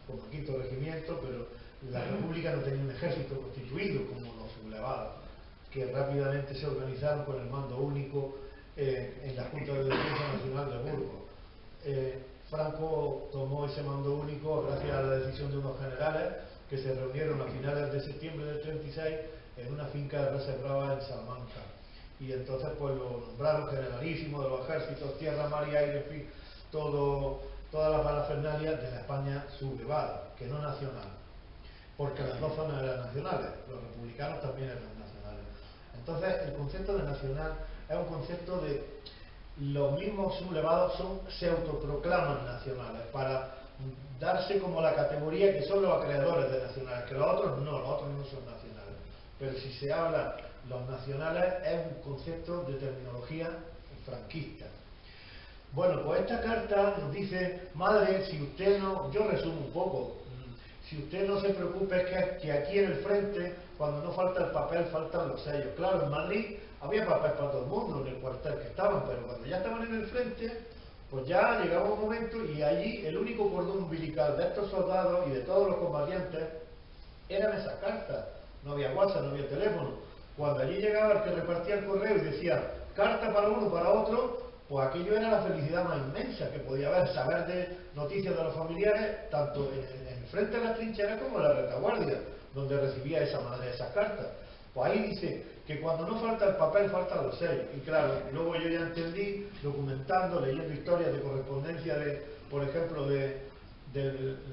como quinto regimiento, pero la República no tenía un ejército constituido como los sublevados, que rápidamente se organizaron con el mando único en la Junta de Defensa Nacional de Burgos. Franco tomó ese mando único gracias a la decisión de unos generales que se reunieron a finales de septiembre del 36 en una finca de reservada en Salamanca. Y entonces pues lo nombraron generalísimo de los ejércitos, tierra, mar y aire, en fin, toda la parafernalia de la España sublevada, que no nacional, porque las dos zonas eran nacionales, los republicanos también eran nacionales. Entonces el concepto de nacional es un concepto de los mismos sublevados se autoproclaman nacionales para darse como la categoría que son los acreedores de nacionales, que los otros no son nacionales. Pero si se habla los nacionales es un concepto de terminología franquista. Bueno, pues esta carta nos dice: madre, si usted no, yo resumo un poco, si usted no se preocupe, es que aquí en el frente, cuando no falta el papel, faltan los sellos. Claro, en Madrid había papel para todo el mundo en el cuartel que estaban, pero cuando ya estaban en el frente, pues ya llegaba un momento y allí el único cordón umbilical de estos soldados y de todos los combatientes eran esas cartas. No había WhatsApp, no había teléfono. Cuando allí llegaba el que repartía el correo y decía carta para uno, para otro, pues aquello era la felicidad más inmensa que podía haber, saber de noticias de los familiares, tanto en el frente de las trincheras como en la retaguardia, donde recibía esa madre esas cartas. Pues ahí dice que cuando no falta el papel, faltan los sellos. Y claro, luego yo ya entendí, documentando, leyendo historias de correspondencia, por ejemplo, de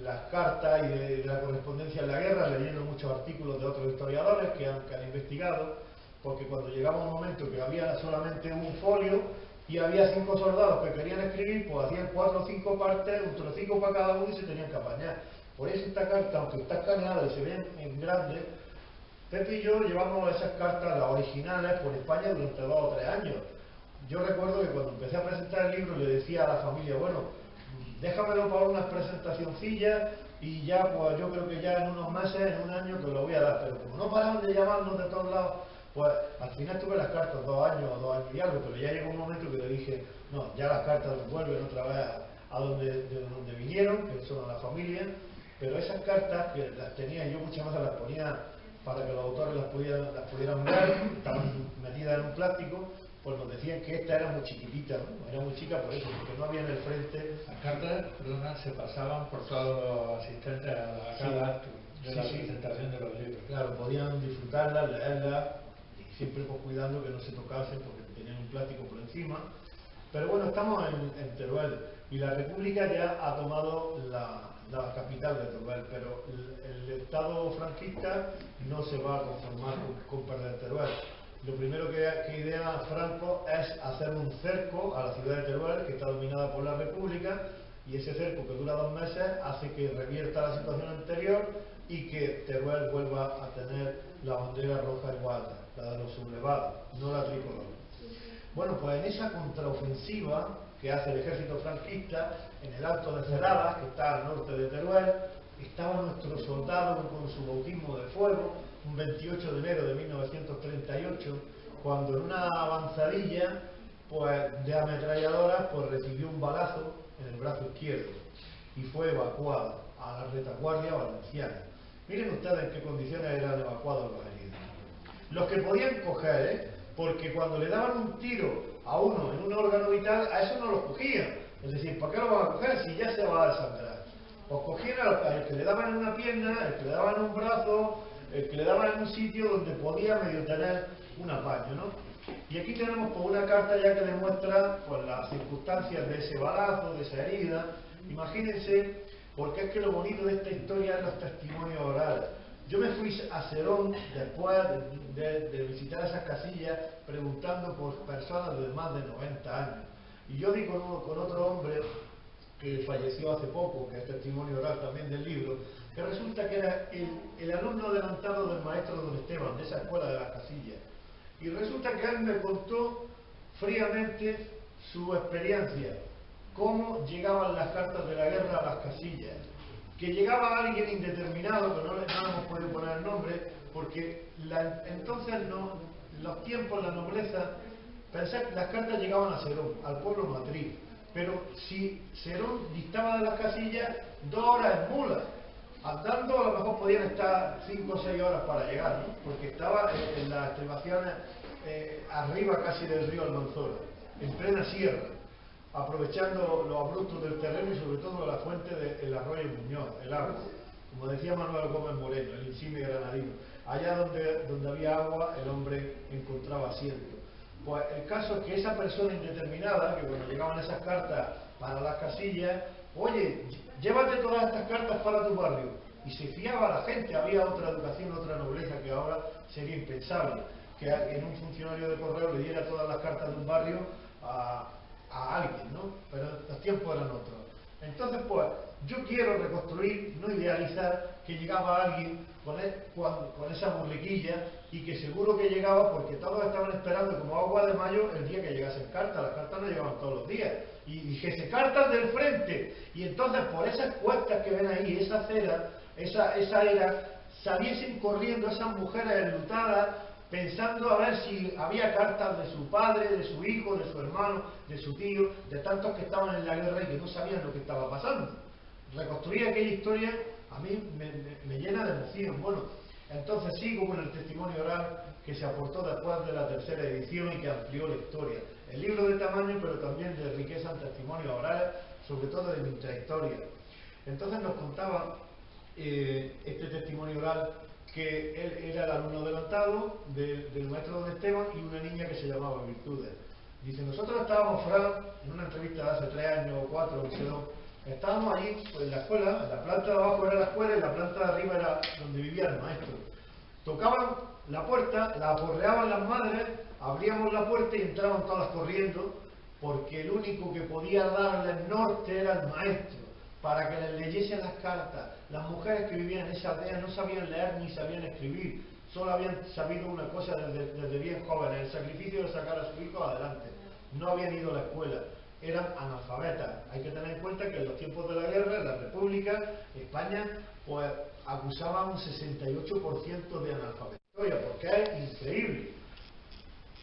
las cartas y de la correspondencia en la guerra, leyendo muchos artículos de otros historiadores que han investigado, porque cuando llegaba un momento que había solamente un folio y había 5 soldados que querían escribir, pues hacían 4 o 5 partes, un trocico para cada uno y se tenían que apañar. Por eso esta carta, aunque está escaneada y se ve en grande, Pepe y yo llevamos esas cartas, las originales, por España durante 2 o 3 años. Yo recuerdo que cuando empecé a presentar el libro le decía a la familia: bueno, déjamelo para unas presentacioncillas y ya, pues yo creo que ya en unos meses, en un año, te lo voy a dar. Pero como no paraban de llamarnos de todos lados, pues al final tuve las cartas 2 años o 2 años y algo, pero ya llegó un momento que le dije: no, ya las cartas vuelven otra vez de donde vinieron, que son a la familia. Pero esas cartas, que las tenía yo, muchas veces las ponía para que los autores las pudieran ver, estaban metidas en un plástico, pues nos decían que esta era muy chiquitita, ¿no? Era muy chica por eso, porque no había en el frente. Las cartas, perdona, se pasaban por todos los asistentes a cada acto de la presentación de los libros. Claro, podían disfrutarlas, leerlas, y siempre pues cuidando que no se tocasen porque tenían un plástico por encima. Pero bueno, estamos en Teruel y la República ya ha tomado la capital de Teruel, pero el Estado franquista no se va a conformar con perder Teruel. Lo primero que idea Franco es hacer un cerco a la ciudad de Teruel, que está dominada por la República, y ese cerco, que dura 2 meses, hace que revierta la situación anterior y que Teruel vuelva a tener la bandera roja y alta, la de los sublevados, no la tricolor. Bueno, pues en esa contraofensiva que hace el ejército franquista, en el Alto de Ceradas, que está al norte de Teruel, estaba nuestro soldado con su bautismo de fuego, un 28 de enero de 1938, cuando en una avanzadilla pues, de ametralladoras pues, recibió un balazo en el brazo izquierdo y fue evacuado a la retaguardia valenciana. Miren ustedes en qué condiciones eran evacuados los heridos. Los que podían coger, porque cuando le daban un tiro a uno en un órgano vital, a eso no los cogían. Es decir, ¿para qué lo van a coger si ya se va a desangrar? Pues cogían al que le daban en una pierna, el que le daban en un brazo, el que le daban en un sitio donde podía medio tener un apaño, ¿no? Y aquí tenemos pues, una carta ya que demuestra pues, las circunstancias de ese balazo, de esa herida. Imagínense, porque es que lo bonito de esta historia es los testimonios orales. Yo me fui a Serón después de visitar esas casillas preguntando por personas de más de 90 años. Y yo di con otro hombre que falleció hace poco, que es testimonio oral también del libro, que resulta que era el alumno adelantado del maestro don Esteban, de esa escuela de las casillas. Y resulta que él me contó fríamente su experiencia, cómo llegaban las cartas de la guerra a las casillas, que llegaba alguien indeterminado, que no hemos podido poner el nombre, porque entonces los tiempos, la nobleza, pensé que las cartas llegaban a Serón, al pueblo matriz, pero si Serón distaba de las casillas 2 horas en mula, andando a lo mejor podían estar 5 o 6 horas para llegar, ¿no? Porque estaba en las estribaciones arriba casi del río Almanzora, en plena sierra, aprovechando los abruptos del terreno y sobre todo la fuente del arroyo Muñoz, el agua, como decía Manuel Gómez Moreno, el insigne granadino. Allá donde había agua el hombre encontraba asiento. Pues el caso es que esa persona indeterminada, que cuando llegaban esas cartas para las casillas, oye, llévate todas estas cartas para tu barrio, y se fiaba a la gente. Había otra educación, otra nobleza que ahora sería impensable, que en un funcionario de correo le diera todas las cartas de un barrio a alguien, ¿no? Pero los tiempos eran otros. Entonces, pues, yo quiero reconstruir, no idealizar, que llegaba alguien con esa burriquilla y que seguro que llegaba porque todos estaban esperando como agua de mayo el día que llegasen cartas. Las cartas no llegaban todos los días. Y dijese, cartas del frente. Y entonces, por esas cuestas que ven ahí, esa acera, esa era, saliesen corriendo esas mujeres enlutadas, pensando a ver si había cartas de su padre, de su hijo, de su hermano, de su tío, de tantos que estaban en la guerra y que no sabían lo que estaba pasando. Reconstruir aquella historia a mí me llena de emoción. Bueno, entonces sigo con el testimonio oral que se aportó después de la 3ª edición y que amplió la historia. El libro de tamaño, pero también de riqueza en testimonios orales, sobre todo de mi trayectoria. Entonces nos contaba este testimonio oral que él era el alumno adelantado del maestro don Esteban y una niña que se llamaba Virtudes. Dice, nosotros estábamos, Fran, en una entrevista de hace 3 años o 4, estábamos allí pues, en la escuela, la planta de abajo era la escuela y la planta de arriba era donde vivía el maestro. Tocaban la puerta, la aporreaban las madres, abríamos la puerta y entraban todas corriendo, porque el único que podía darle el norte era el maestro, para que les leyesen las cartas. Las mujeres que vivían en esa aldea no sabían leer ni sabían escribir, solo habían sabido una cosa desde bien jóvenes, el sacrificio de sacar a su hijo adelante. No habían ido a la escuela, eran analfabetas. Hay que tener en cuenta que en los tiempos de la guerra, en la República, España, pues acusaba un 68% de analfabetismo, porque es increíble.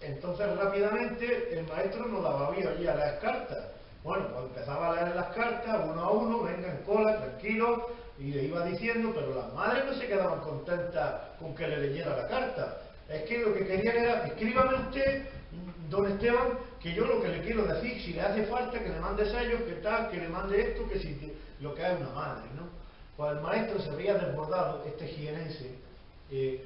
Entonces rápidamente el maestro no daba vía allí a las cartas. Bueno, pues empezaba a leer las cartas uno a uno, venga en cola, tranquilo, y le iba diciendo, pero las madres no se quedaban contentas con que le leyera la carta. Es que lo que querían era, escríbame usted, don Esteban, que yo lo que le quiero decir, si le hace falta que le mande sellos, que tal, que le mande esto, que si lo que es una madre, ¿no? Pues el maestro se había desbordado, este jienense, y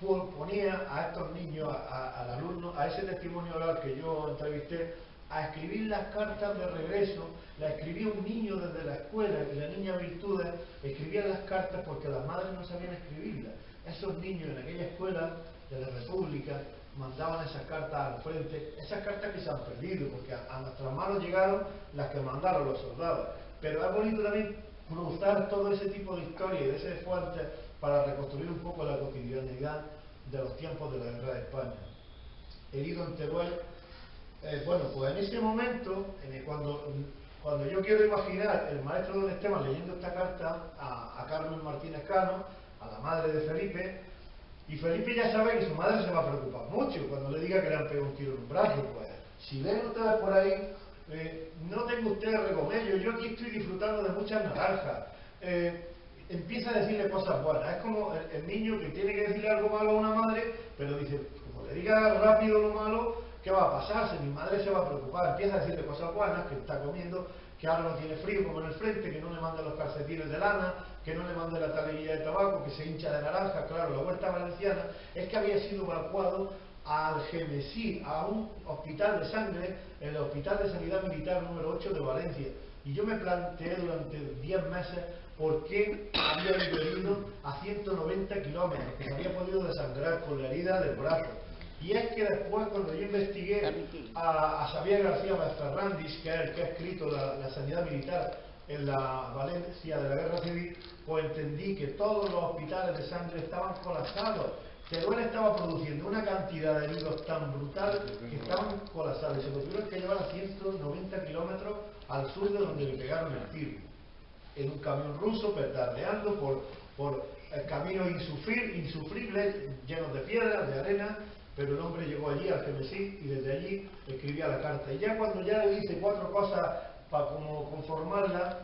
ponía a estos niños, al alumno, a ese testimonio oral que yo entrevisté, a escribir las cartas de regreso. La escribía un niño desde la escuela, y la niña Virtudes escribía las cartas porque las madres no sabían escribirlas. Esos niños en aquella escuela de la República mandaban esas cartas al frente, esas cartas que se han perdido, porque a nuestras manos llegaron las que mandaron los soldados. Pero es bonito también cruzar todo ese tipo de historia y de ese fuente para reconstruir un poco la cotidianidad de los tiempos de la Guerra de España. Herido en Teruel, bueno, pues en ese momento, cuando yo quiero imaginar el maestro don Esteban leyendo esta carta a Carmen Martínez Cano, a la madre de Felipe, y Felipe ya sabe que su madre se va a preocupar mucho cuando le diga que le han pegado un tiro en un brazo. Pues si ven ustedes por ahí, no tengo ustedes regomello, yo aquí estoy disfrutando de muchas naranjas. Empieza a decirle cosas buenas. Es como el niño que tiene que decirle algo malo a una madre, pero dice, como le diga rápido lo malo, ¿qué va a pasar? Si mi madre se va a preocupar. Empieza a decirle cosas buenas, que está comiendo, que ahora no tiene frío como en el frente, que no le mande los calcetines de lana, que no le mande la talerilla de tabaco, que se hincha de naranja. Claro, la Huerta Valenciana es que había sido evacuado a Algemesí, a un hospital de sangre, el Hospital de Sanidad Militar número 8 de Valencia. Y yo me planteé durante 10 meses por qué había herido a 190 kilómetros, que se había podido desangrar con la herida del brazo. Y es que después, cuando yo investigué a Xavier García Ferrandis, que es el que ha escrito la sanidad militar en la Valencia de la Guerra Civil, pues entendí que todos los hospitales de sangre estaban colapsados. Teruel estaba produciendo una cantidad de heridos tan brutal que estaban colapsados. Y se lo tuvieron que llevar a 190 kilómetros al sur de donde le pegaron el tiro. En un camión ruso, petardeando por caminos insufribles, llenos de piedras, de arena. Pero el hombre llegó allí, al Algemesí, y desde allí escribía la carta. Y ya cuando ya le dice 4 cosas para como conformarla,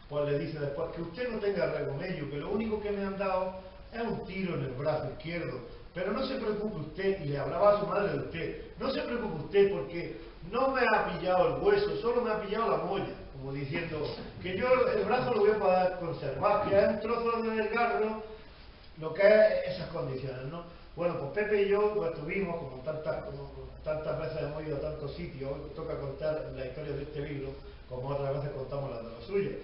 pues le dice después que usted no tenga regomello, que lo único que me han dado es un tiro en el brazo izquierdo. Pero no se preocupe usted, y le hablaba a su madre de usted, no se preocupe usted porque no me ha pillado el hueso, solo me ha pillado la molla, como diciendo que yo el brazo lo voy a poder conservar, que es un trozo de desgarro, lo que es esas condiciones, ¿no? Bueno, pues Pepe y yo pues, estuvimos, como tantas veces hemos ido a tantos sitios, hoy toca contar la historia de este libro, como otras veces contamos la de los suyos.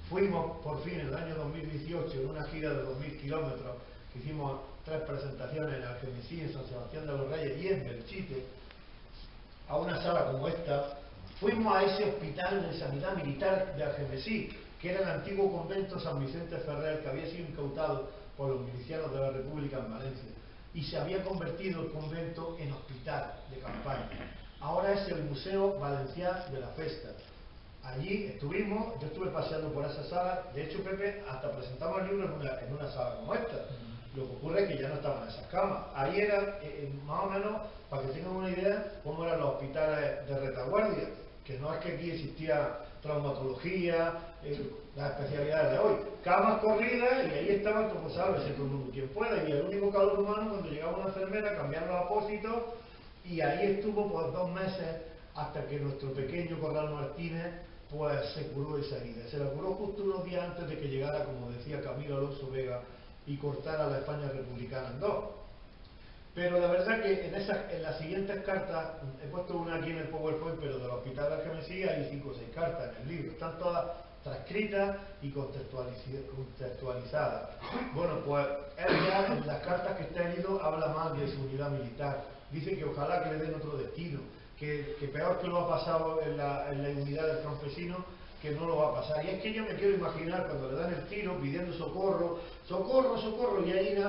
Fuimos por fin en el año 2018 en una gira de 2000 kilómetros, que hicimos 3 presentaciones en Algemesí, en San Sebastián de los Reyes y en Belchite, a una sala como esta. Fuimos a ese hospital de sanidad militar de Algemesí, que era el antiguo convento San Vicente Ferrer, que había sido incautado por los milicianos de la República en Valencia, y se había convertido el convento en hospital de campaña. Ahora es el Museo Valencià de la Festa. Allí estuvimos, yo estuve paseando por esa sala. De hecho, Pepe, hasta presentamos el libro en una sala como esta. Lo que ocurre es que ya no estaban esas camas. Ahí era, más o menos, para que tengan una idea, cómo eran los hospitales de retaguardia. Que no es que aquí existía traumatología, las especialidades de hoy. Camas corridas, y ahí estaban, como sabes, todo el mundo quien pueda. Y el único calor humano, cuando llegaba una enfermera, cambiar los apósitos, y ahí estuvo por 2 meses hasta que nuestro pequeño Corral Martínez pues se curó esa herida. Se la curó justo unos días antes de que llegara, como decía Camilo Alonso Vega, y cortara la España republicana en 2. Pero la verdad que en las siguientes cartas, he puesto una aquí en el PowerPoint, pero del Hospital de Algemesí hay 5 o 6 cartas en el libro. Están todas transcritas y contextualizadas. Bueno, pues él ya en las cartas que está herido habla más de su unidad militar. Dice que ojalá que le den otro destino, que peor que lo ha pasado en la unidad del campesino, que no lo va a pasar. Y es que yo me quiero imaginar cuando le dan el tiro pidiendo socorro, socorro, socorro, y ahí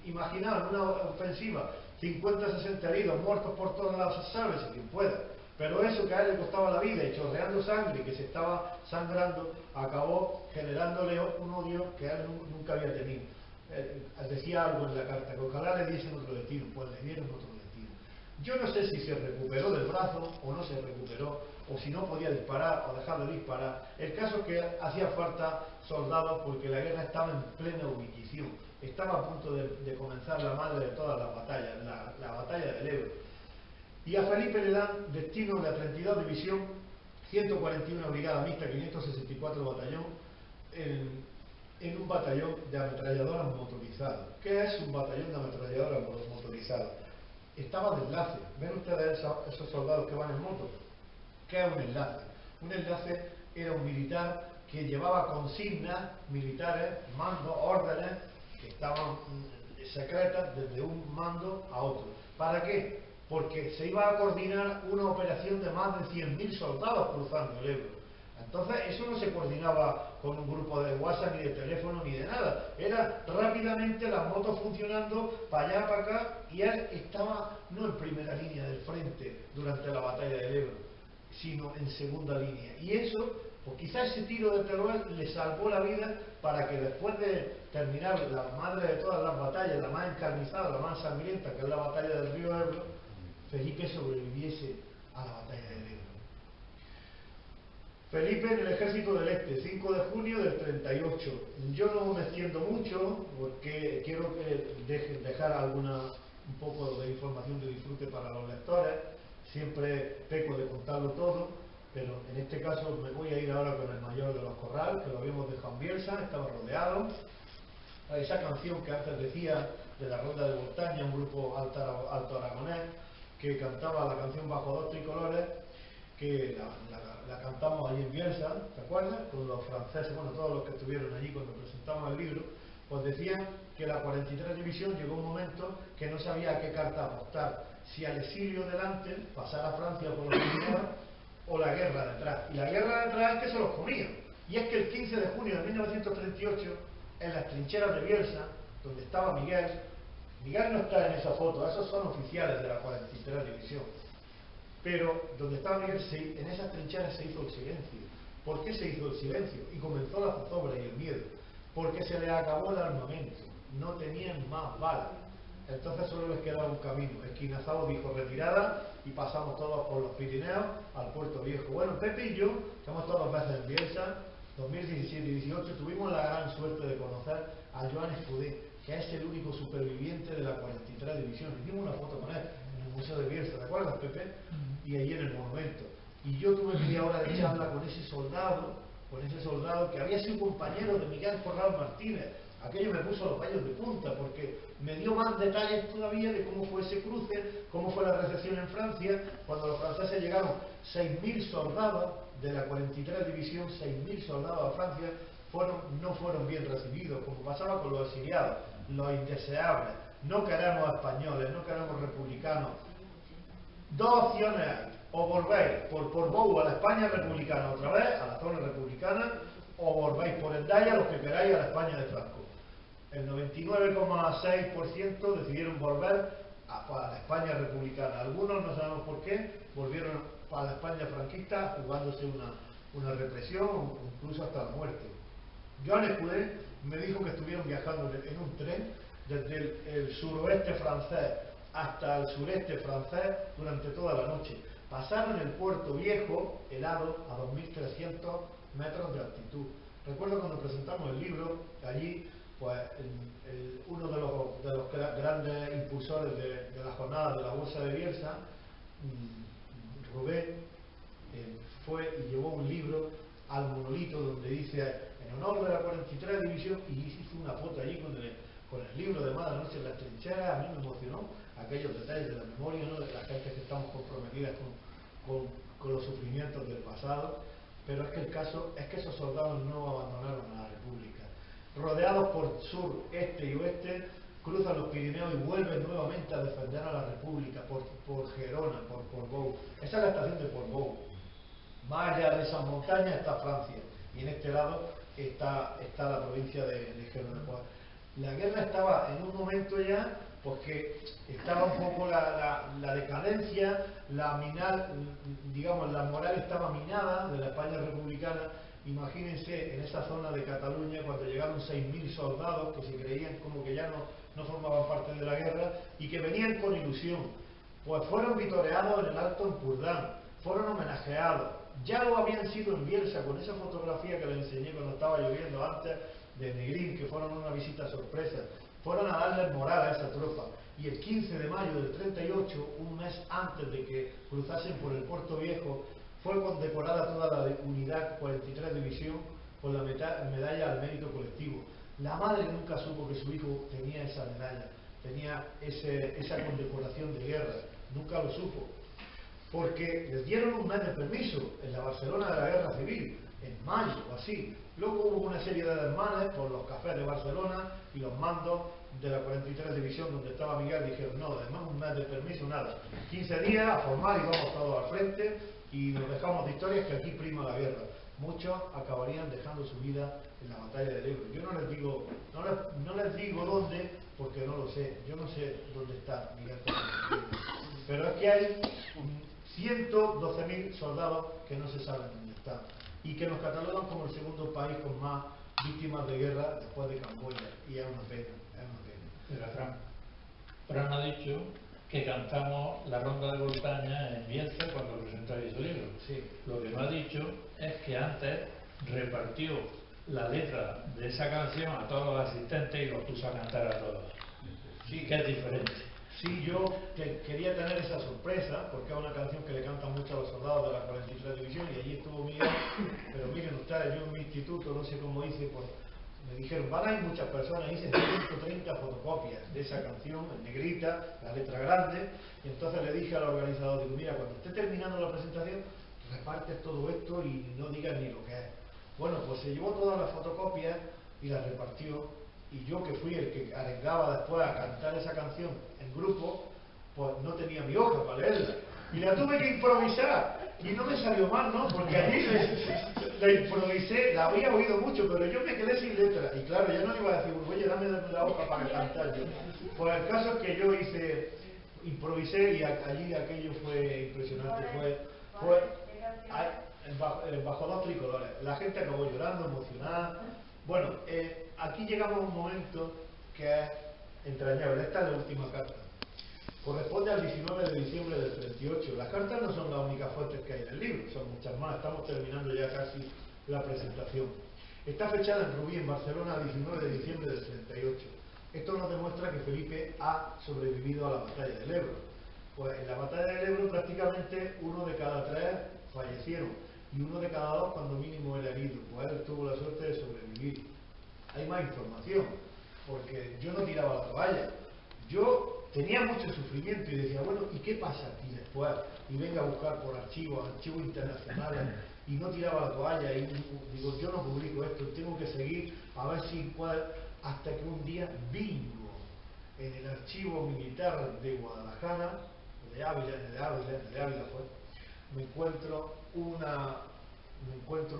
imaginar una ofensiva, 50, 60 heridos, muertos por todos lados, sálvese quien pueda. Pero eso que a él le costaba la vida y chorreando sangre, que se estaba sangrando, acabó generándole un odio que él nunca había tenido. Decía algo en la carta, que ojalá le diesen otro destino, pues le dieron otro destino. Yo no sé si se recuperó del brazo o no se recuperó, o si no podía disparar o dejar de disparar. El caso es que hacía falta soldados porque la guerra estaba en plena ebullición. Estaba a punto de comenzar la madre de todas las batallas, la batalla del Ebro. Y a Felipe le dan destino de la 32 División, 141 Brigada Mixta, 564 Batallón, en un batallón de ametralladoras motorizadas. ¿Qué es un batallón de ametralladoras motorizadas? Estaba de enlace. ¿Ven ustedes esos soldados que van en moto? ¿Qué es un enlace? Un enlace era un militar que llevaba consignas militares, mandos, órdenes que estaban secretas desde un mando a otro. ¿Para qué? Porque se iba a coordinar una operación de más de 100.000 soldados cruzando el Ebro. Entonces eso no se coordinaba con un grupo de WhatsApp, ni de teléfono, ni de nada. Era rápidamente las motos funcionando para allá, para acá, y él estaba no en primera línea del frente durante la batalla del Ebro, sino en segunda línea. Y eso, pues quizás ese tiro de Teruel le salvó la vida para que después de terminar la madre de todas las batallas, la más encarnizada, la más sangrienta, que es la batalla del río Ebro, Felipe sobreviviese a la batalla del Ebro. Felipe en el Ejército del Este, 5 de junio del 38. Yo no me extiendo mucho porque quiero dejar un poco de información de disfrute para los lectores. Siempre peco de contarlo todo, pero en este caso me voy a ir ahora con el mayor de los Corral, que lo habíamos dejado en Bielsa, estaba rodeado. Esa canción que antes decía de la Ronda de Montaña, un grupo alto aragonés, que cantaba la canción Bajo dos tricolores, que la cantamos allí en Bielsa, ¿te acuerdas? Con los franceses, bueno, todos los que estuvieron allí cuando presentamos el libro, pues decían que la 43 División llegó un momento que no sabía a qué carta apostar, si al exilio delante, pasar a Francia por los Pirineos, o la guerra detrás. Y la guerra detrás es que se los comían. Y es que el 15 de junio de 1938, en las trincheras de Bielsa, donde estaba Miguel no está en esa foto, esos son oficiales de la 43 División. Pero donde estaba Miguel, en esas trincheras se hizo el silencio. ¿Por qué se hizo el silencio? Y comenzó la zozobra y el miedo. Porque se les acabó el armamento, no tenían más balas. Entonces solo les quedaba un camino. Esquinazado dijo retirada y pasamos todos por los Pirineos al Puerto Viejo. Bueno, Pepe y yo, que hemos estado 2 veces en Bielsa, 2017 y 2018, tuvimos la gran suerte de conocer a Joan Escudé, que es el único superviviente de la 43 División. Hicimos una foto con él en el Museo de Bielsa, ¿te acuerdas, Pepe? Y allí en el monumento. Y yo tuve media hora de charla con ese soldado que había sido compañero de Miguel Corral Martínez. Aquello me puso los vellos de punta, porque me dio más detalles todavía de cómo fue ese cruce, cómo fue la recepción en Francia, cuando los franceses llegaron 6.000 soldados de la 43 División, 6.000 soldados a Francia, no fueron bien recibidos, como pasaba con los exiliados, los indeseables. No queremos españoles, no queremos republicanos. Dos opciones hay: o volvéis por Portbou a la España republicana otra vez, a la zona republicana, o volvéis por Hendaya, los que queráis, a la España de Franco. El 99,6% decidieron volver a la España republicana. Algunos, no sabemos por qué, volvieron a la España franquista jugándose una represión o incluso hasta la muerte. Joan Escudé me dijo que estuvieron viajando en un tren desde el suroeste francés hasta el sureste francés durante toda la noche. Pasaron el Puerto Viejo, helado, a 2.300 metros de altitud. Recuerdo cuando presentamos el libro, allí pues uno de los grandes impulsores de la jornada de la Bolsa de Bielsa, Rubén, fue y llevó un libro al monolito donde dice en honor de la 43 División, y hizo una foto allí con el libro de Mala Noche en las trincheras. A mí me emocionó aquellos detalles de la memoria, ¿no?, de la gente que estamos comprometidas con los sufrimientos del pasado. Pero es que el caso es que esos soldados no abandonaron a la República. Rodeados por sur, este y oeste, cruzan los Pirineos y vuelven nuevamente a defender a la República por Gerona, por Portbou. Esa es la estación de Portbou. Más allá de esas montañas está Francia, y en este lado está la provincia de Gerona. Pues la guerra estaba en un momento ya, pues que estaba un poco la decadencia, la moral estaba minada de la España republicana. Imagínense en esa zona de Cataluña cuando llegaron 6.000 soldados que se creían como que ya no formaban parte de la guerra y que venían con ilusión. Pues fueron vitoreados en el Alto Empordán, fueron homenajeados, ya lo habían sido en Bielsa con esa fotografía que les enseñé cuando estaba lloviendo antes de Negrín, que fueron una visita sorpresa, fueron a darle moral a esa tropa. Y el 15 de mayo del 38, un mes antes de que cruzasen por el Puerto Viejo, fue condecorada toda la unidad 43 División con la medalla al mérito colectivo. La madre nunca supo que su hijo tenía esa medalla, tenía esa condecoración de guerra, nunca lo supo, porque les dieron un mes de permiso en la Barcelona de la Guerra Civil, en mayo o así. Luego hubo una serie de desmanes por los cafés de Barcelona y los mandos de la 43 División donde estaba Miguel dijeron no, además un mes de permiso, nada. 15 días a formar y vamos todos al frente y nos dejamos de historias que aquí prima la guerra. Muchos acabarían dejando su vida en la batalla del Ebro. Yo no les digo dónde, porque no lo sé. Yo no sé dónde está Miguel. Pero es que hay 112.000 soldados que no se sabe dónde están y que nos catalogan como el segundo país con más víctimas de guerra después de Camboya. Y es una pena, es una pena. Pero Fran ha dicho que cantamos la ronda de Voltaña en Bielsa cuando presentó ahí su libro. Sí. Lo que no ha dicho es que antes repartió la letra de esa canción a todos los asistentes y los puso a cantar a todos. Sí. Que es diferente. Sí, yo quería tener esa sorpresa, porque es una canción que le cantan mucho a los soldados de la 43 División, y allí estuvo Miguel, pero miren ustedes, yo en mi instituto, no sé cómo hice, pues me dijeron, van a ir muchas personas, hice 130 fotocopias de esa canción, en negrita, la letra grande, y entonces le dije al organizador, digo, mira, cuando esté terminando la presentación, repartes todo esto y no digas ni lo que es. Bueno, pues se llevó todas las fotocopias y las repartió, y yo que fui el que arengaba después a cantar esa canción en grupo, pues no tenía mi hoja para leerla. Y la tuve que improvisar. Y no me salió mal, ¿no? Porque allí la improvisé, la había oído mucho, pero yo me quedé sin letra. Y claro, yo no le iba a decir, oye, dame la hoja para cantar yo. Pues el caso es que yo improvisé y allí aquello fue impresionante. Fue bajo dos tricolores. La gente acabó llorando, emocionada. Bueno, aquí llegamos a un momento que es entrañable. Esta es la última carta. Corresponde al 19 de diciembre del 38. Las cartas no son las únicas fuentes que hay en el libro, son muchas más. Estamos terminando ya casi la presentación. Está fechada en Rubí, en Barcelona, el 19 de diciembre del 38. Esto nos demuestra que Felipe ha sobrevivido a la batalla del Ebro. Pues en la batalla del Ebro prácticamente 1 de cada 3 fallecieron y 1 de cada 2 cuando mínimo era herido. Pues él tuvo la suerte de sobrevivir. Hay más información, porque yo no tiraba la toalla. Yo tenía mucho sufrimiento y decía, bueno, ¿y qué pasa aquí después? Y venga a buscar por archivos internacionales, y no tiraba la toalla, y digo, yo no publico esto, tengo que seguir a ver si puedo, hasta que un día bingo en el archivo militar de Guadalajara, de Ávila fue, me encuentro un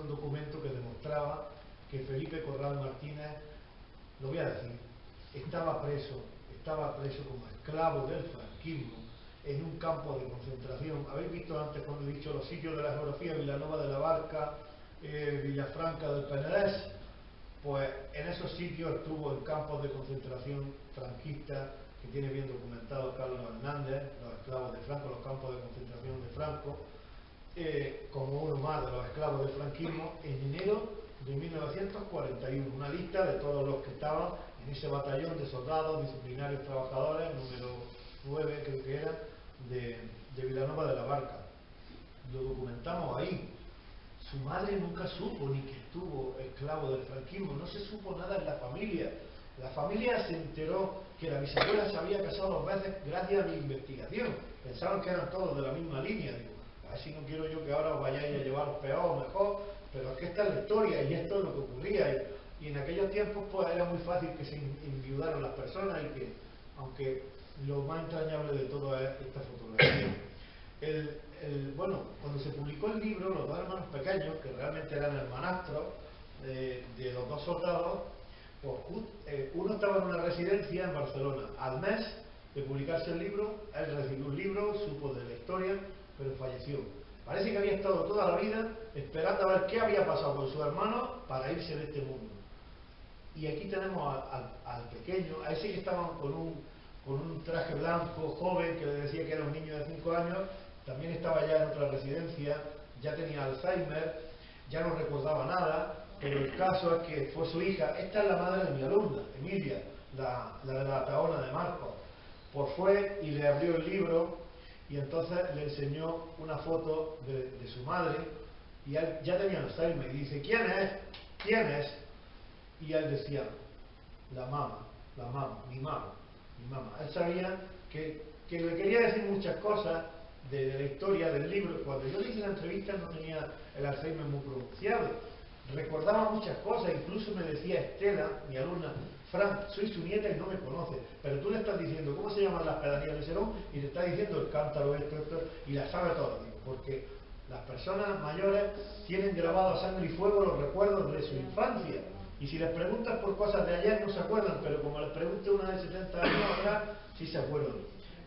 documento que demostraba que Felipe Corral Martínez, lo voy a decir, estaba preso como esclavo del franquismo en un campo de concentración. Habéis visto antes cuando he dicho los sitios de la geografía, Vilanova de la Barca, Villafranca del Penedés, pues en esos sitios estuvo en campos de concentración franquistas que tiene bien documentado Carlos Hernández, los esclavos de Franco, los campos de concentración de Franco, como uno más de los esclavos del franquismo, en enero de 1941, una lista de todos los que estaban en ese batallón de soldados, disciplinarios, trabajadores, número 9 creo que era, de Vilanova de la Barca. Lo documentamos ahí. Su madre nunca supo ni que estuvo esclavo del franquismo, no se supo nada en la familia. La familia se enteró que la bisabuela se había casado 2 veces gracias a mi investigación. Pensaban que eran todos de la misma línea. Digo, así no quiero yo que ahora os vayáis a llevar peor o mejor, pero es que esta es la historia y esto es lo que ocurría. Y en aquellos tiempos pues era muy fácil que se enviudaran las personas y que, aunque lo más entrañable de todo es esta fotografía. Bueno, cuando se publicó el libro, los 2 hermanos pequeños, que realmente eran hermanastros de los 2 soldados, pues, uno estaba en una residencia en Barcelona. Al mes de publicarse el libro, él recibió un libro, supo de la historia, pero falleció. Parece que había estado toda la vida esperando a ver qué había pasado con su hermano para irse de este mundo. Y aquí tenemos al pequeño, a ese que estaba con un traje blanco, joven, que le decía que era un niño de 5 años, también estaba ya en otra residencia ya tenía Alzheimer, ya no recordaba nada, pero el caso es que fue su hija. Esta es la madre de mi alumna, Emilia, la de la Taona de Marcos. Pues fue y le abrió el libro y entonces le enseñó una foto de su madre y él ya tenía Alzheimer y dice, ¿quién es? ¿Quién es? Y él decía, la mamá, mi mamá. Él sabía que le quería decir muchas cosas de la historia del libro. Cuando yo le hice la entrevista no tenía el Alzheimer muy pronunciado, recordaba muchas cosas, incluso me decía Estela, mi alumna, Fran, soy su nieta y no me conoce, pero tú le estás diciendo cómo se llaman las pedanías de Serón y le estás diciendo el cántaro, esto, y la sabe todo, digo, porque las personas mayores tienen grabado a sangre y fuego los recuerdos de su infancia, y si les preguntas por cosas de ayer no se acuerdan, pero como les pregunte una de 70 años atrás, sí se acuerdan.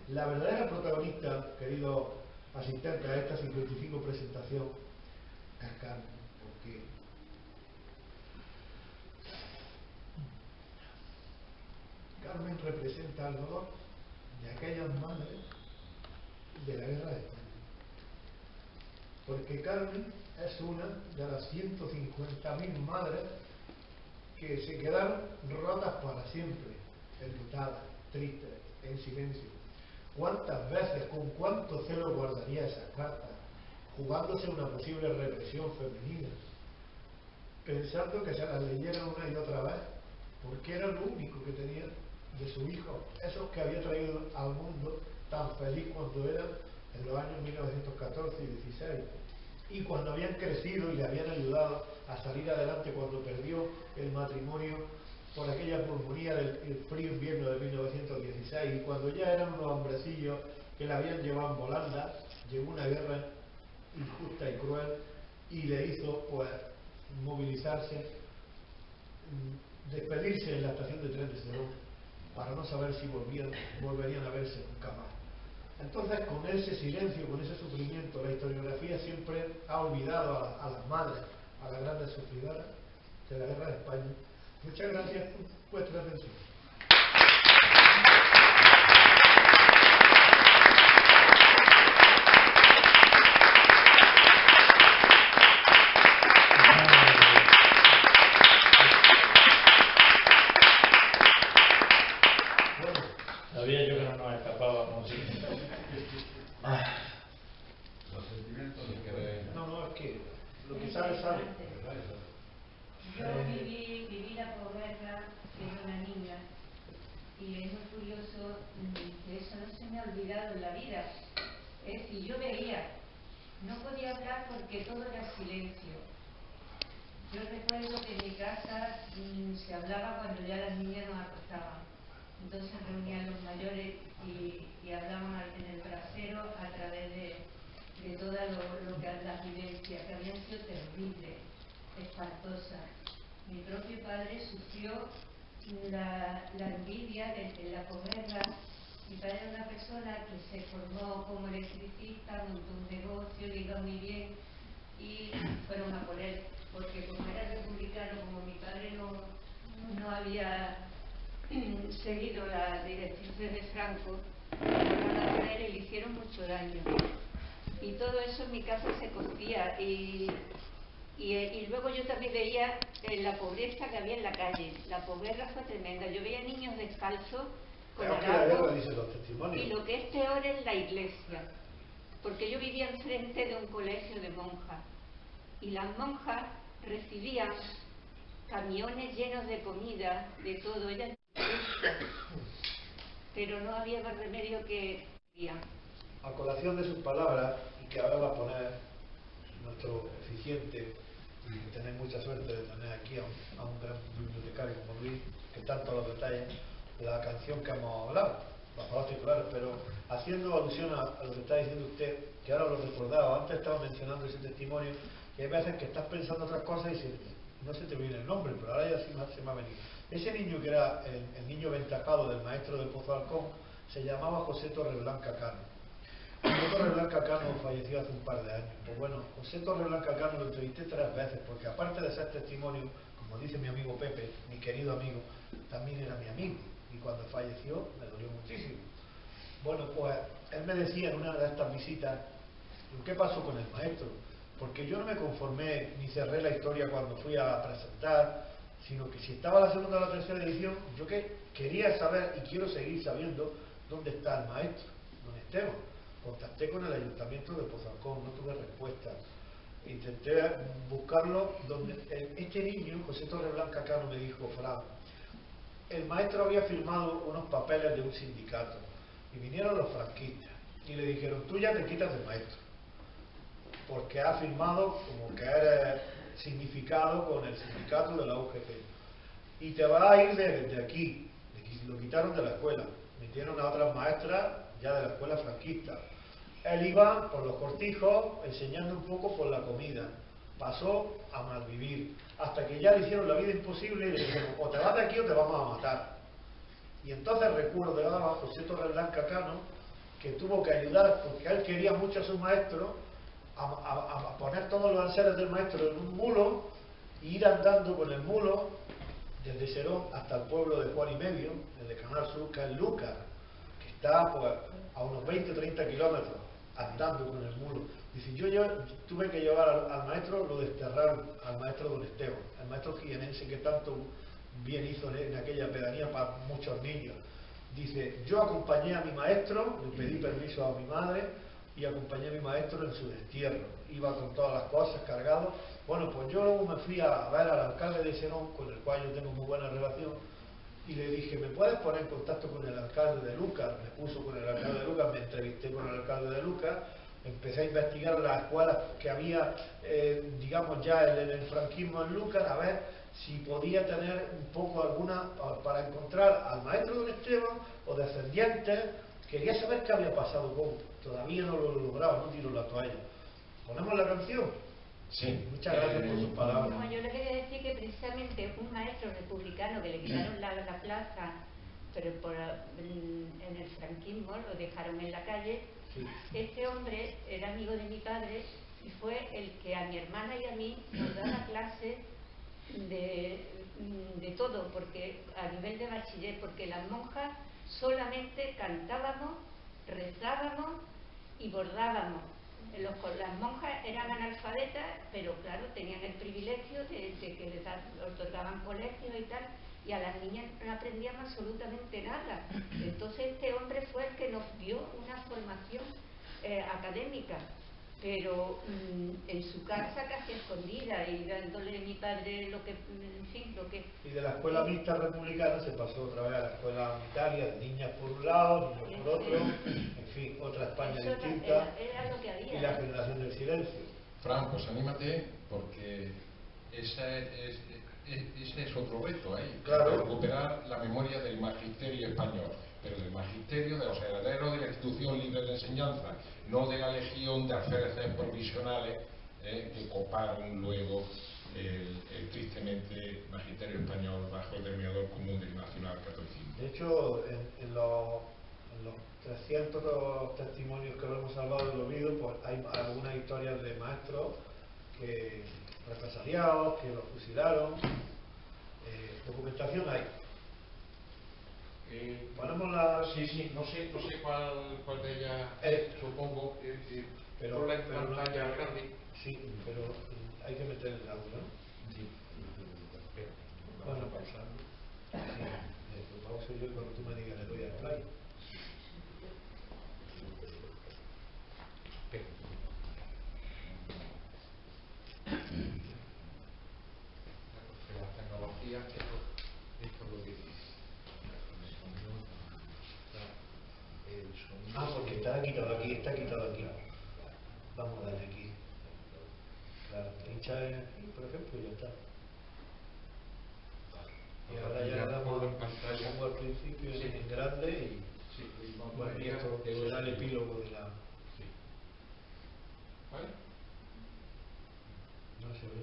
La verdadera protagonista, querido asistente a esta 55 presentación, es Carmen, porque Carmen representa al dolor de aquellas madres de la guerra de España. Porque Carmen es una de las 150.000 madres que se quedaron rotas para siempre, enlutadas, tristes, en silencio. ¿Cuántas veces, con cuánto celo guardaría esas cartas, jugándose una posible represión femenina, pensando que se las leyeran una y otra vez, porque era lo único que tenía de su hijo, esos que había traído al mundo tan feliz cuando eran en los años 1914 y 16, y cuando habían crecido y le habían ayudado a salir adelante cuando perdió el matrimonio por aquella pulmonía del frío invierno de 1916, y cuando ya eran unos hombrecillos que la habían llevado en volanda, llegó una guerra injusta y cruel y le hizo pues movilizarse, despedirse en la estación de tren de Serón para no saber si volverían a verse nunca más. Entonces, con ese silencio, con ese sufrimiento, la historiografía siempre ha olvidado a las madres, a las grandes sufridoras de la guerra de España. Muchas gracias por vuestra atención. Sabía yo que no nos escapábamos. Los sentimientos que... No, es que lo que sabe. Yo viví la posguerra siendo una niña y es muy curioso que eso no se me ha olvidado en la vida. Es decir, yo veía, no podía hablar porque todo era silencio. Yo recuerdo que en mi casa se hablaba cuando ya las niñas nos acostaban. Entonces reunían los mayores y hablaban en el brasero a través de todo lo que las vivencias, que habían sido terribles, espantosas. Mi propio padre sufrió la envidia desde la posguerra. Mi padre era una persona que se formó como electricista, montó un negocio, le iba muy bien y fueron a por él, porque como era republicano, como mi padre no había seguido las directrices de Franco, fueron a por él y le hicieron mucho daño. Y todo eso en mi casa se cocía y luego yo también veía la pobreza que había en la calle. La posguerra fue tremenda. Yo veía niños descalzos con harapos y lo que es peor es la iglesia, porque yo vivía enfrente de un colegio de monjas y las monjas recibían camiones llenos de comida, de todo, ellas pero no había más remedio que A colación de sus palabras, y que ahora va a poner nuestro eficiente, y tenéis mucha suerte de tener aquí a un gran bibliotecario como Luis, que tanto los detalles, la canción que hemos hablado, las palabras titulares, pero haciendo alusión a lo que está diciendo usted, que ahora lo recordaba, antes estaba mencionando ese testimonio, y hay veces que estás pensando otras cosas y no se te viene el nombre, pero ahora ya sí se me ha venido. Ese niño que era el niño ventajado del maestro del Pozo Alcón, se llamaba José Torreblanca Cano. José Torreblanca Cano falleció hace un par de años. Pues bueno, José Torreblanca Cano lo entrevisté 3 veces, porque aparte de ser testimonio, como dice mi amigo Pepe, mi querido amigo, también era mi amigo, y cuando falleció me dolió muchísimo. Bueno, pues él me decía en una de estas visitas, ¿qué pasó con el maestro? porque yo no me conformé ni cerré la historia cuando fui a presentar, sino que si estaba la segunda o la tercera edición, yo quería saber y quiero seguir sabiendo dónde está el maestro, don Esteban. Contacté con el ayuntamiento de Pozalcón, no tuve respuesta. Intenté buscarlo donde este niño, José Torreblanca Cano, me dijo: Fran, el maestro había firmado unos papeles de un sindicato y vinieron los franquistas y le dijeron: tú ya te quitas de maestro porque has firmado como que eres significado con el sindicato de la UGT y te vas a ir de aquí. Lo quitaron de la escuela, metieron a otras maestras ya de la escuela franquista. Él iba por los cortijos enseñando un poco por la comida, pasó a malvivir, hasta que ya le hicieron la vida imposible y le dijeron: o te vas de aquí o te vamos a matar. Y entonces recuerdo de a José Torreblanca Cano, que tuvo que ayudar, porque él quería mucho a su maestro, a poner todos los enseres del maestro en un mulo e ir andando con el mulo desde Serón hasta el pueblo de Juan y Medio, desde Canal Sur, que es Lúcar, que está pues a unos 20-30 kilómetros, andando con el mulo. Dice: yo tuve que llevar al maestro, lo desterraron al maestro don Esteban, el maestro jienense que tanto bien hizo en aquella pedanía para muchos niños. Dice: yo acompañé a mi maestro, le pedí permiso a mi madre y acompañé a mi maestro en su destierro. Iba con todas las cosas cargado. Bueno, pues yo luego me fui a ver al alcalde de Serón, con el cual yo tengo muy buena relación, y le dije: ¿me puedes poner en contacto con el alcalde de Lúcar? Me puso con el alcalde de Lúcar, me entrevisté con el alcalde de Lúcar, empecé a investigar las escuelas que había, digamos ya en el franquismo en Lúcar, a ver si podía tener un poco alguna para encontrar al maestro don Esteban o descendientes. Quería saber qué había pasado con, todavía no lo he logrado, no tiro la toalla. ¿Ponemos la canción? Sí. Muchas gracias por sus palabras. No, yo le quería decir que precisamente un maestro republicano que le quitaron la plaza, pero en el franquismo lo dejaron en la calle, Sí. este hombre era amigo de mi padre y fue el que a mi hermana y a mí nos daba clase de todo, porque a nivel de bachiller, porque las monjas solamente cantábamos, rezábamos y bordábamos. Las monjas eran analfabetas, pero claro, tenían el privilegio de que les otorgaban colegios y tal, y a las niñas no aprendían absolutamente nada. Entonces este hombre fue el que nos dio una formación académica, pero en su casa casi escondida, y dándole a mi padre lo que, en fin, lo que... Y de la escuela mixta republicana se pasó otra vez a la escuela unitaria, de niñas por un lado, niños por otro, en fin, otra España Eso distinta, era lo que había. y la generación del silencio. Fran, pues anímate, porque ese es otro reto ahí. Claro. Recuperar la memoria del magisterio español, pero del magisterio, de los herederos de la institución libre de enseñanza, no de la legión de alféreces provisionales que coparon luego el tristemente magisterio español bajo el denominador común del nacionalcatolicismo. De hecho, en los 300 testimonios que hemos salvado del olvido, pues hay algunas historias de maestros que represaliados, que los fusilaron. Documentación hay. Ponemos la... Sí, no sé cuál de ellas supongo, pero por la no- pantalla grande. Sí, pero hay que meter el audio, ¿no? Sí. Bueno, pausando. Sí, lo pauso yo y cuando tú me digas le doy al play. Las tecnologías, esto es lo que dice. El sonido. Ah, porque está quitado aquí, está quitado aquí. Vamos a darle aquí. Claro, pincha aquí, por ejemplo, y ya está. Y ahora ya le damos en pantalla. pongo al principio Sí. en grande y Sí, y vamos bueno, a y mirar esto eso será el sí. epílogo de la... Sí. ¿Vale? No se ve,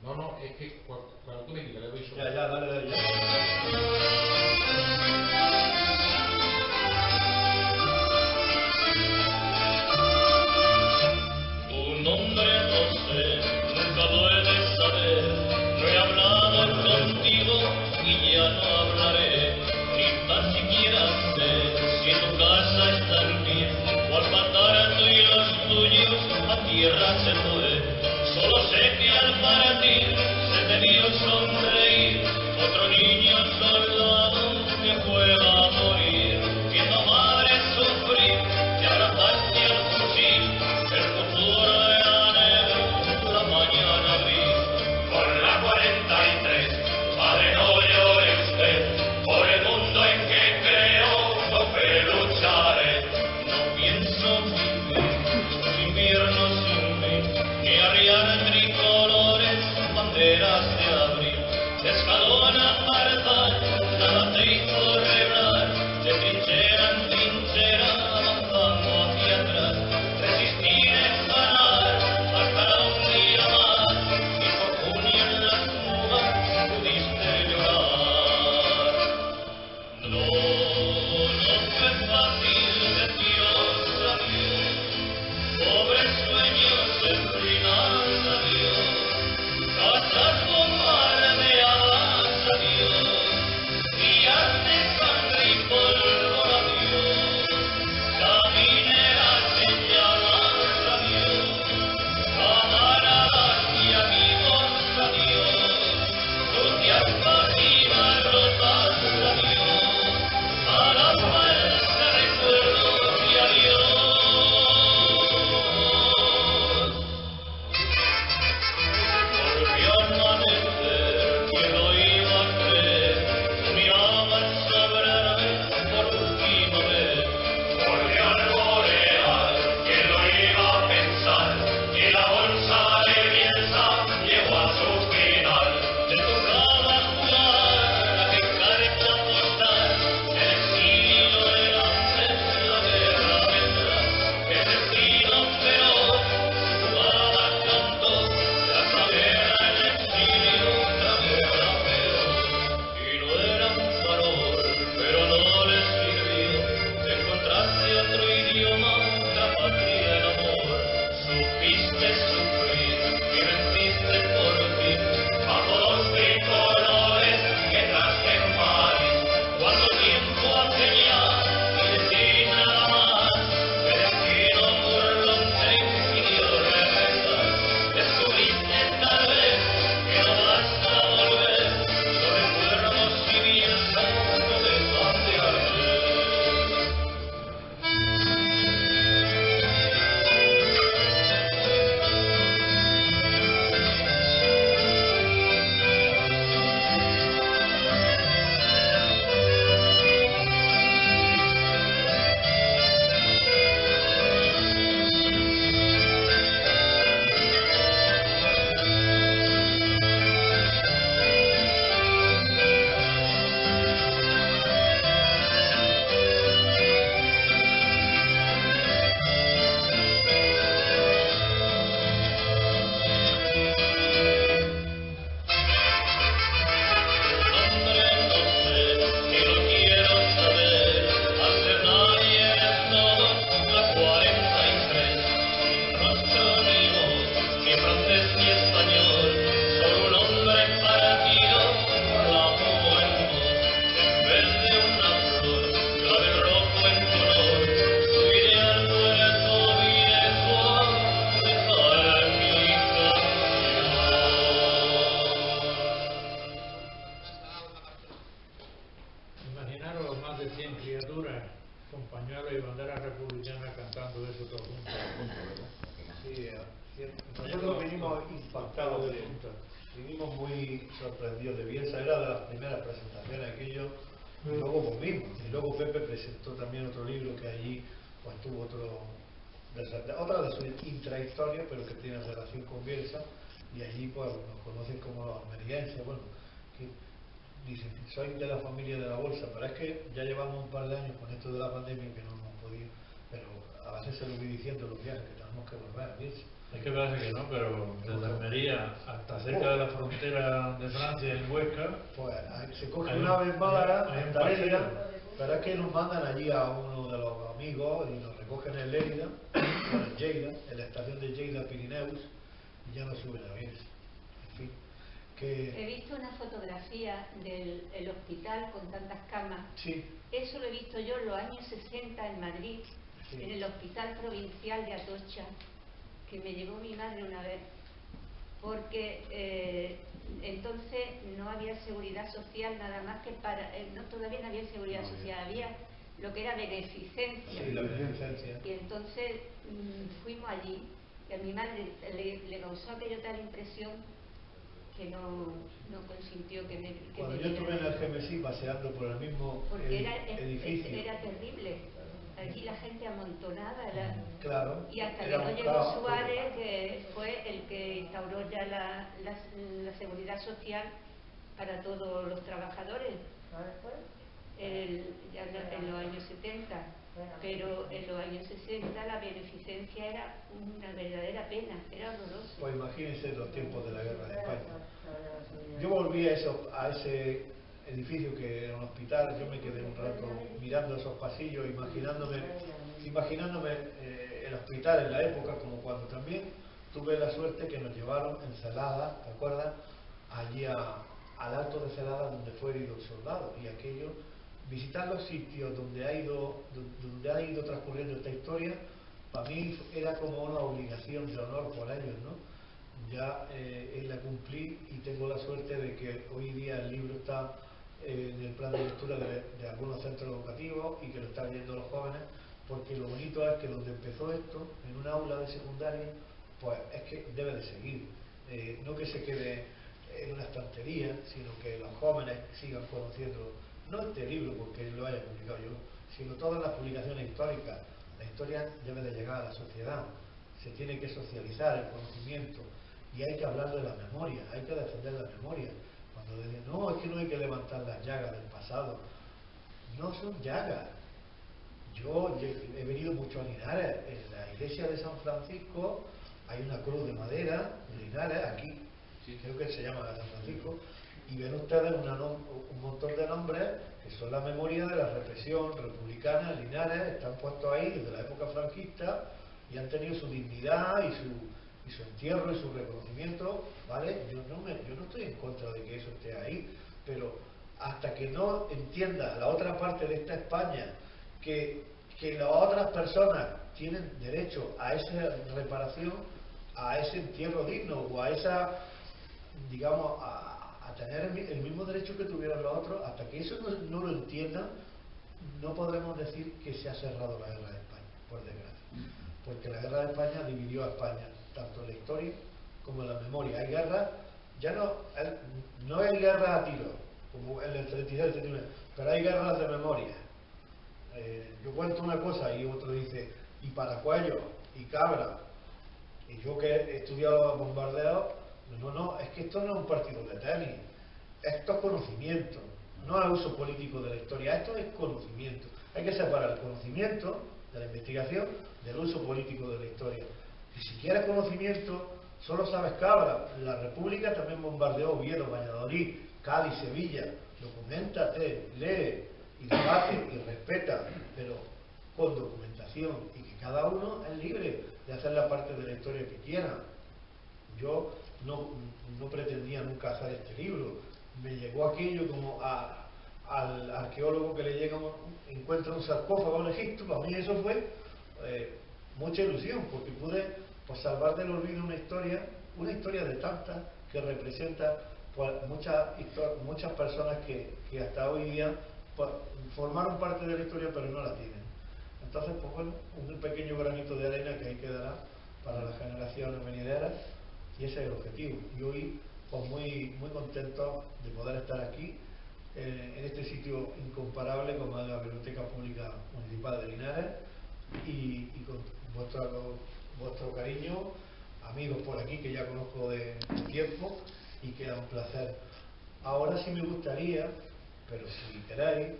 ¿no? No, es que cuando tú me digas, le doy sobre. Ya, dale, ya. Tu nombre no sé, nunca lo he de saber. No he hablado contigo y ya no hablaré. Ni tan siquiera sé si tu casa está en pie. O al matar a tú y los tuyos a tierra se fue. abril, Escalona, Marzal, nada te hizo reblar, de trinchera en trinchera, avanzando hacia atrás, resistir es ganar, hasta un día más, y por junio en las mudas pudiste llorar. No fue fácil deciros adiós, pobres sueños en ruinas, adiós, casas bombardeadas, adiós, días de sangre y polvo, adiós, camineras en llamas, adiós, camaradas y amigos, adiós, sucias páginas rotas, adiós, a la falsa recuerdos y adiós. Volvió a amanecer, ¿quién lo iba a creer? Miraba el soberano por última vez. Volvió a alborear, ¿quién lo iba a pensar? Y la bolsa de Bielsa llegó a su final. Te tocaba jugar a que carta postal, el exilio delante, la guerra vendrá. El destino feroz jugaba al canto, la guerra, el exilio, la guerra feroz. Y no era un farol, pero no les sirvió. Encontraste otro idioma, otra patria, el amor. Supiste sufrir y venciste por fin, bajo los tricolores que traste en París. Cuando tiempo hace ya y de ti nada más, el destino burlón te impidió regresar. Descubriste tal vez que no basta volver, los recuerdos y Bielsa no dejan de arder. Nombre no sé, ni lo quiero saber, al ser nadie eres todos, la 43, sin rostro ni voz, ni francés ni español, solo un hombre partido por la juventud. En vez de una flor, clave el rojo en color, subiré al puerto viejo a dejar mi Imaginaros los más de 100 criaturas con pañuelos y banderas republicanas cantando eso todo junto. Sí, nosotros vinimos impactados, vinimos muy sorprendidos de Bielsa, era de las primeras presentaciones aquello, y luego volvimos, y luego Pepe presentó también otro libro que allí pues tuvo otra de sus intrahistorias, pero que tiene relación con Bielsa, y allí pues nos conocen como los almerienses, bueno, que dicen, soy de la familia de la bolsa, pero es que ya llevamos un par de años con esto de la pandemia que no hemos podido, pero a veces se lo voy diciendo en los viajes que tenemos que volver a Bielsa. Es que parece que no, pero desde Almería hasta cerca de la frontera de Francia, en Huesca, Pues se coge Hay una un- vez Málaga, hay un hasta Lérida, paseo. pero es que nos mandan allí a uno de los amigos y nos recogen en Lérida, en Lleida, en la estación de Lleida Pirineus, y ya nos suben a Bielsa. En fin, He que visto una fotografía del el hospital con tantas camas. sí, Eso lo he visto yo en los años 60 en Madrid, Sí. en el Hospital Provincial de Atocha, que me llevó mi madre una vez, porque entonces no había seguridad social nada más que para... todavía no había seguridad social, había lo que era beneficencia. sí, la beneficencia. Y entonces fuimos allí y a mi madre le causó aquello tal impresión que no consintió que me... Cuando yo estuve en el GMSI paseando por el mismo porque edificio. era terrible. allí la gente amontonada. Claro, Y hasta que era no un llegó caos. Suárez, que fue el que instauró ya la seguridad social para todos los trabajadores. Ya en los años 70, pero en los años 60 la beneficencia era una verdadera pena, era horroroso. Pues imagínense los tiempos de la guerra de España. Yo volví a ese edificio que era un hospital, yo me quedé un rato mirando esos pasillos, imaginándome el hospital en la época, como cuando también tuve la suerte que nos llevaron en Celada, ¿te acuerdas? Allí al Alto de Celada, donde fue herido el soldado, y aquello, visitar los sitios donde ha ido transcurriendo esta historia, para mí era como una obligación de honor por ellos, ¿no? Ya la cumplí y tengo la suerte de que hoy día el libro está en el plan de lectura de algunos centros educativos y que lo están leyendo los jóvenes, porque lo bonito es que donde empezó esto, en un aula de secundaria, pues es que debe de seguir, no que se quede en una estantería, sino que los jóvenes sigan conociendo, no este libro porque lo haya publicado yo, sino todas las publicaciones históricas. La historia debe de llegar a la sociedad, se tiene que socializar el conocimiento y hay que hablar de la memoria, hay que defender la memoria. Cuando dicen, no, es que no hay que levantar las llagas del pasado, no son llagas. Yo he venido mucho a Linares, en la iglesia de San Francisco hay una cruz de madera, en Linares, aquí, creo que se llama San Francisco, y ven ustedes un montón de nombres que son la memoria de la represión republicana en Linares, están puestos ahí desde la época franquista y han tenido su dignidad y su entierro y su reconocimiento, ¿vale? Yo no estoy en contra de que eso esté ahí, pero hasta que no entienda la otra parte de esta España que las otras personas tienen derecho a esa reparación, a ese entierro digno o a esa, digamos, a tener el mismo derecho que tuvieron los otros, hasta que eso no lo entiendan, no podremos decir que se ha cerrado la guerra de España, por desgracia. Porque la guerra de España dividió a España, tanto en la historia como en la memoria. Hay guerras, ya no hay guerra a tiro, como en el 36-39, pero hay guerras de memoria. Yo cuento una cosa y otro dice, y Paracuello, y Cabra, y yo que he estudiado bombardeos, no, es que esto no es un partido de tenis, esto es conocimiento, no es uso político de la historia, esto es conocimiento. Hay que separar el conocimiento de la investigación del uso político de la historia. Y si quieres conocimiento, solo sabes Cabra. La República también bombardeó Oviedo, Valladolid, Cádiz, Sevilla. Documéntate, lee y debate y respeta, pero con documentación, y que cada uno es libre de hacer la parte de la historia que quiera. Yo no pretendía nunca hacer este libro. Me llegó aquello como al arqueólogo que le llega, encuentra un sarcófago en Egipto. Para mí eso fue mucha ilusión, porque pude salvar del olvido una historia de tantas que representa pues, muchas personas que hasta hoy día pues, formaron parte de la historia pero no la tienen. Entonces, pues bueno, un pequeño granito de arena que ahí quedará para las generaciones venideras, y ese es el objetivo. Y hoy, pues muy contento de poder estar aquí, en este sitio incomparable como es la Biblioteca Pública Municipal de Linares, y con vuestro cariño, amigos por aquí que ya conozco de tiempo, y que es un placer. Ahora sí me gustaría, pero si queréis,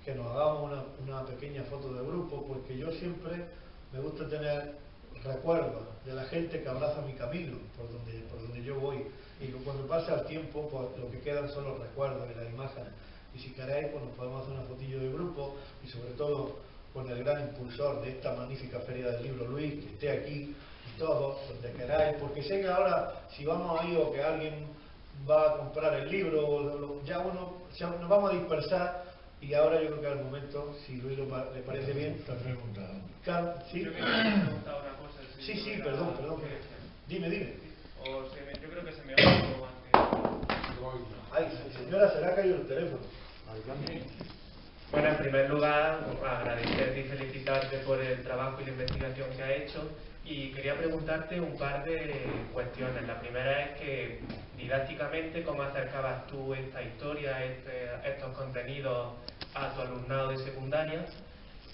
que nos hagamos una pequeña foto de grupo, porque yo siempre me gusta tener recuerdos de la gente que abraza mi camino, por donde yo voy, y que cuando pasa el tiempo, pues lo que quedan son los recuerdos y las imágenes. Y si queréis, pues nos podemos hacer una fotillo de grupo, y sobre todo con el gran impulsor de esta magnífica Feria del Libro, Luis, que esté aquí, y todos, donde queráis, porque sé que ahora, si vamos ahí o que alguien va a comprar el libro, ya nos vamos a dispersar. Y ahora yo creo que al momento, si Luis le parece bien... Te preguntado. ¿Sí? Yo quería preguntar una cosa. Sí, perdón. Dime. Yo creo que se me ha oído antes. Ay, señora, se le ha caído el teléfono. Bueno, en primer lugar, agradecerte y felicitarte por el trabajo y la investigación que has hecho. Y quería preguntarte un par de cuestiones. La primera es que, didácticamente, ¿cómo acercabas tú esta historia, estos contenidos a tu alumnado de secundaria?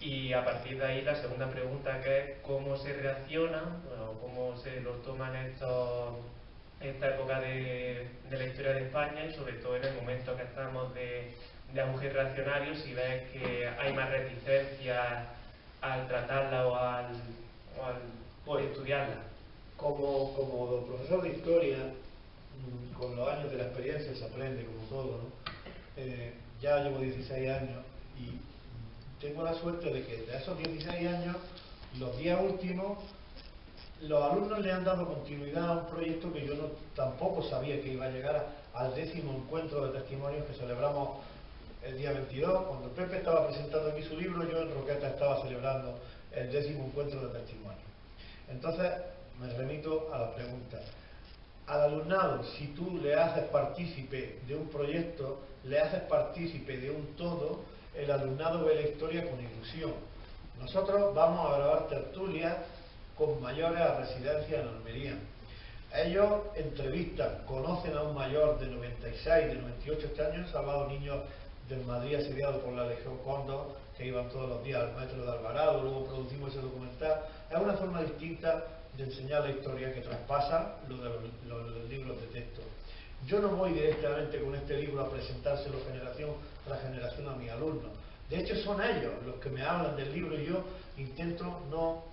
Y a partir de ahí la segunda pregunta, que es cómo se reacciona o cómo se lo toman esta época de la historia de España, y sobre todo en el momento que estamos de auge reaccionario, si ves que hay más reticencia al tratarla o al estudiarla. Como profesor de historia, con los años de la experiencia se aprende como todo, ¿no? Ya llevo 16 años y tengo la suerte de que de esos 16 años, los 10 últimos, los alumnos le han dado continuidad a un proyecto que yo tampoco sabía que iba a llegar al 10º encuentro de testimonios que celebramos el día 22. Cuando Pepe estaba presentando aquí su libro, yo en Roqueta estaba celebrando el 10º encuentro de testimonios. Entonces, me remito a la pregunta. Al alumnado, si tú le haces partícipe de un proyecto, le haces partícipe de un todo, el alumnado ve la historia con ilusión. Nosotros vamos a grabar tertulias con mayores a residencia en Almería. Ellos entrevistan, conocen a un mayor de 96, de 98 años, salvado niños del Madrid asediado por la Legión Cóndor, que iban todos los días al metro de Alvarado. Luego producimos ese documental. Es una forma distinta de enseñar la historia que traspasa lo de los libros de texto. Yo no voy directamente con este libro a presentárselo generación tras generación a mis alumnos. De hecho, son ellos los que me hablan del libro y yo intento no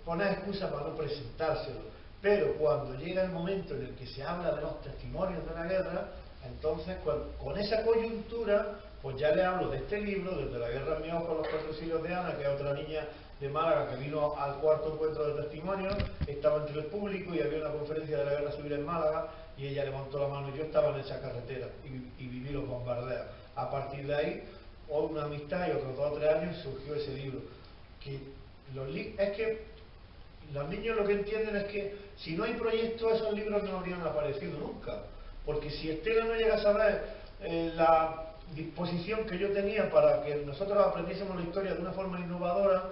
poner excusa para no presentárselo. Pero cuando llega el momento en el que se habla de los testimonios de la guerra, entonces con esa coyuntura, pues ya le hablo de este libro, desde la guerra en mi ojo, los 4 siglos de Ana, que es otra niña de Málaga que vino al 4º encuentro de testimonios, estaba entre el público y había una conferencia de la guerra civil en Málaga y ella levantó la mano y yo estaba en esa carretera y viví los bombardeos. A partir de ahí, hoy una amistad y otros 2 o 3 años surgió ese libro. Es que los niños lo que entienden es que si no hay proyectos, esos libros no habrían aparecido nunca. Porque si Estela no llega a saber la disposición que yo tenía para que nosotros aprendiésemos la historia de una forma innovadora,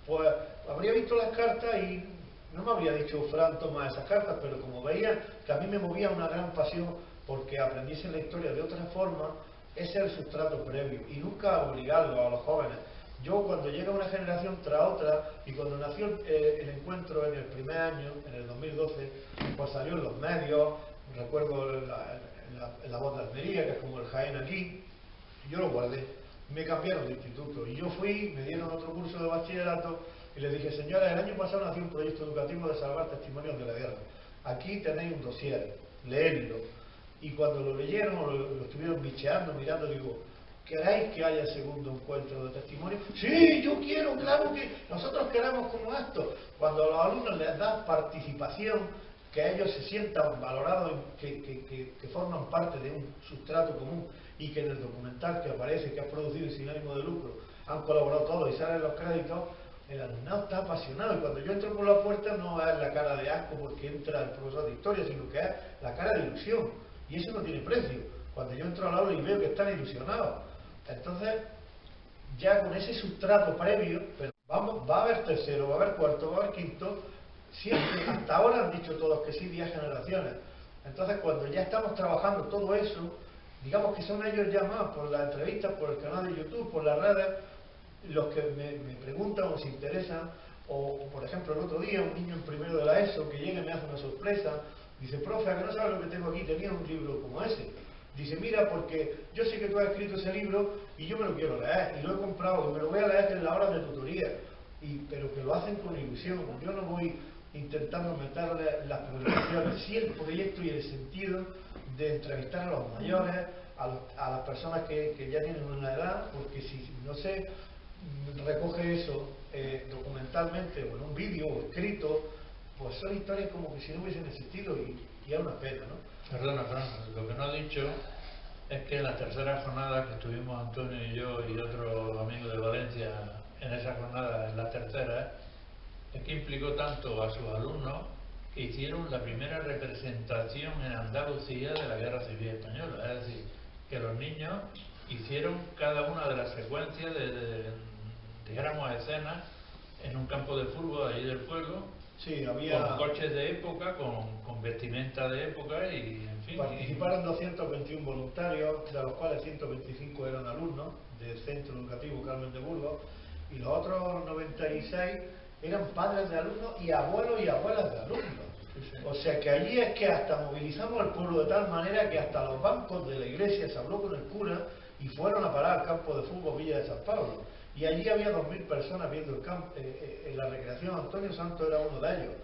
pues habría visto las cartas y no me habría dicho Fran, toma esas cartas, pero como veía que a mí me movía una gran pasión porque aprendiesen la historia de otra forma, ese es el sustrato previo, y nunca obligarlo a los jóvenes. Yo cuando llega una generación tras otra, y cuando nació el encuentro en el primer año, en el 2012, pues salió en los medios, recuerdo la Voz de Almería, que es como el Jaén aquí, yo lo guardé. Me cambiaron de instituto y yo fui, me dieron otro curso de bachillerato y les dije, señora, el año pasado nació un proyecto educativo de salvar testimonios de la guerra. Aquí tenéis un dossier, leedlo. Y cuando lo leyeron, lo estuvieron bicheando, mirando, digo, ¿queréis que haya segundo encuentro de testimonios? Sí, yo quiero, claro que nosotros queremos como esto. Cuando a los alumnos les dan participación, que ellos se sientan valorados, que forman parte de un sustrato común y que en el documental que aparece, que es producido sin ánimo de lucro, han colaborado todos y salen los créditos, el alumnado está apasionado. Y cuando yo entro por la puerta no es la cara de asco porque entra el profesor de historia, sino que es la cara de ilusión. Y eso no tiene precio. Cuando yo entro al aula y veo que están ilusionados. Entonces, ya con ese sustrato previo, pero va a haber tercero, va a haber cuarto, va a haber quinto. Siempre, hasta ahora han dicho todos que sí, 10 generaciones. Entonces, cuando ya estamos trabajando todo eso, digamos que son ellos ya más, por las entrevistas, por el canal de YouTube, por las redes, los que me preguntan o se interesan. O, por ejemplo, el otro día, un niño en primero de la ESO que llega y me hace una sorpresa. Dice, profe, ¿a que no sabes lo que tengo aquí? Tenía un libro como ese. Dice, mira, porque yo sé que tú has escrito ese libro y yo me lo quiero leer. Y lo he comprado y me lo voy a leer en la hora de tutoría. Pero que lo hacen con ilusión. Yo no voy intentando meterle las publicaciones, sí el proyecto y el sentido de entrevistar a los mayores, a las personas que ya tienen una edad, porque si no se recoge eso documentalmente o en un vídeo o escrito, pues son historias como que si no hubiesen existido y es una pena, ¿no? Perdona, Fran, lo que no ha dicho es que en la tercera jornada que estuvimos Antonio y yo y otro amigo de Valencia en esa jornada, en la tercera, es que implicó tanto a sus alumnos que hicieron la primera representación en Andalucía de la Guerra Civil Española. Es decir, que los niños hicieron cada una de las secuencias dijéramos escenas en un campo de fútbol allí del pueblo, Sí, había... Con coches de época, con vestimenta de época y, en fin... Participaron 221 voluntarios, de los cuales 125 eran alumnos del Centro Educativo Carmen de Burgos, y los otros 96 eran padres de alumnos y abuelos y abuelas de alumnos. O sea que allí es que hasta movilizamos al pueblo de tal manera que hasta los bancos de la iglesia se habló con el cura y fueron a parar al campo de fútbol Villa de San Pablo. Y allí había 2000 personas viendo el campo, en la recreación. Antonio Santos era uno de ellos.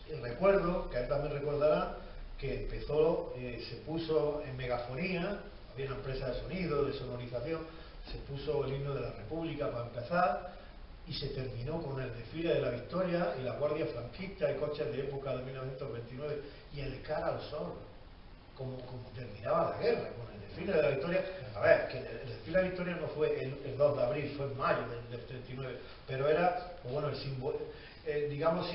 Y recuerdo, que él también recordará, que empezó, se puso en megafonía, había una empresa de sonido, de sonorización, se puso el himno de la República para empezar, y se terminó con el desfile de la Victoria y la Guardia Franquista y coches de época de 1929 y el Cara al Sol, como terminaba la guerra, con el desfile de la Victoria. A ver, que el desfile de la Victoria no fue el 2 de abril, fue en mayo del 39, pero era, pues bueno, el símbolo, digamos,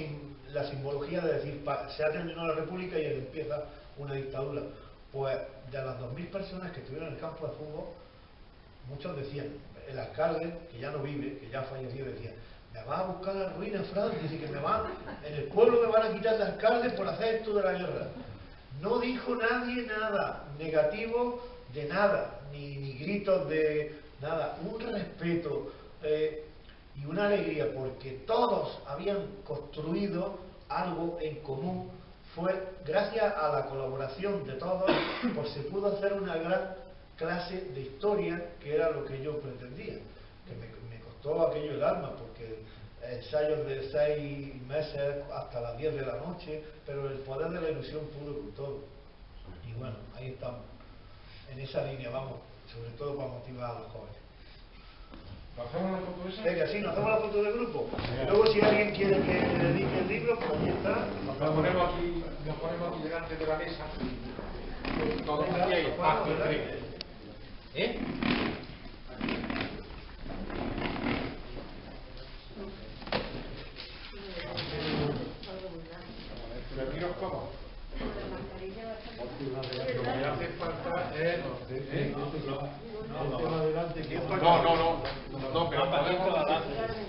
la simbología de decir, se ha terminado la República y empieza una dictadura. Pues de las 2000 personas que estuvieron en el campo de fútbol, muchos decían, el alcalde, que ya no vive, que ya ha fallecido, decía: me va a buscar la ruina, Fran, dice que en el pueblo me van a quitar de alcalde por hacer esto de la guerra. No dijo nadie nada negativo de nada, ni gritos de nada, un respeto y una alegría, porque todos habían construido algo en común. Fue gracias a la colaboración de todos, pues se pudo hacer una gran clase de historia, que era lo que yo pretendía, que me costó aquello el alma, porque ensayos de 6 meses hasta las 10 de la noche, pero el poder de la ilusión pudo con todo. Y bueno, ahí estamos, en esa línea vamos, sobre todo para motivar a los jóvenes. ¿Nos hacemos la foto esa? Venga, sí, nos hacemos la foto del grupo. Y luego, si alguien quiere que le dedique el libro, pues ahí está. Nos ponemos aquí delante de la mesa. Todos aquí hay espacio. ¿Eh? ¿Retiros cómo? Lo que hace falta es... No, pero podemos...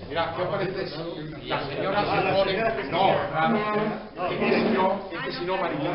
Mira, ¿qué os parece si la señora se pone... No, es que si no, María...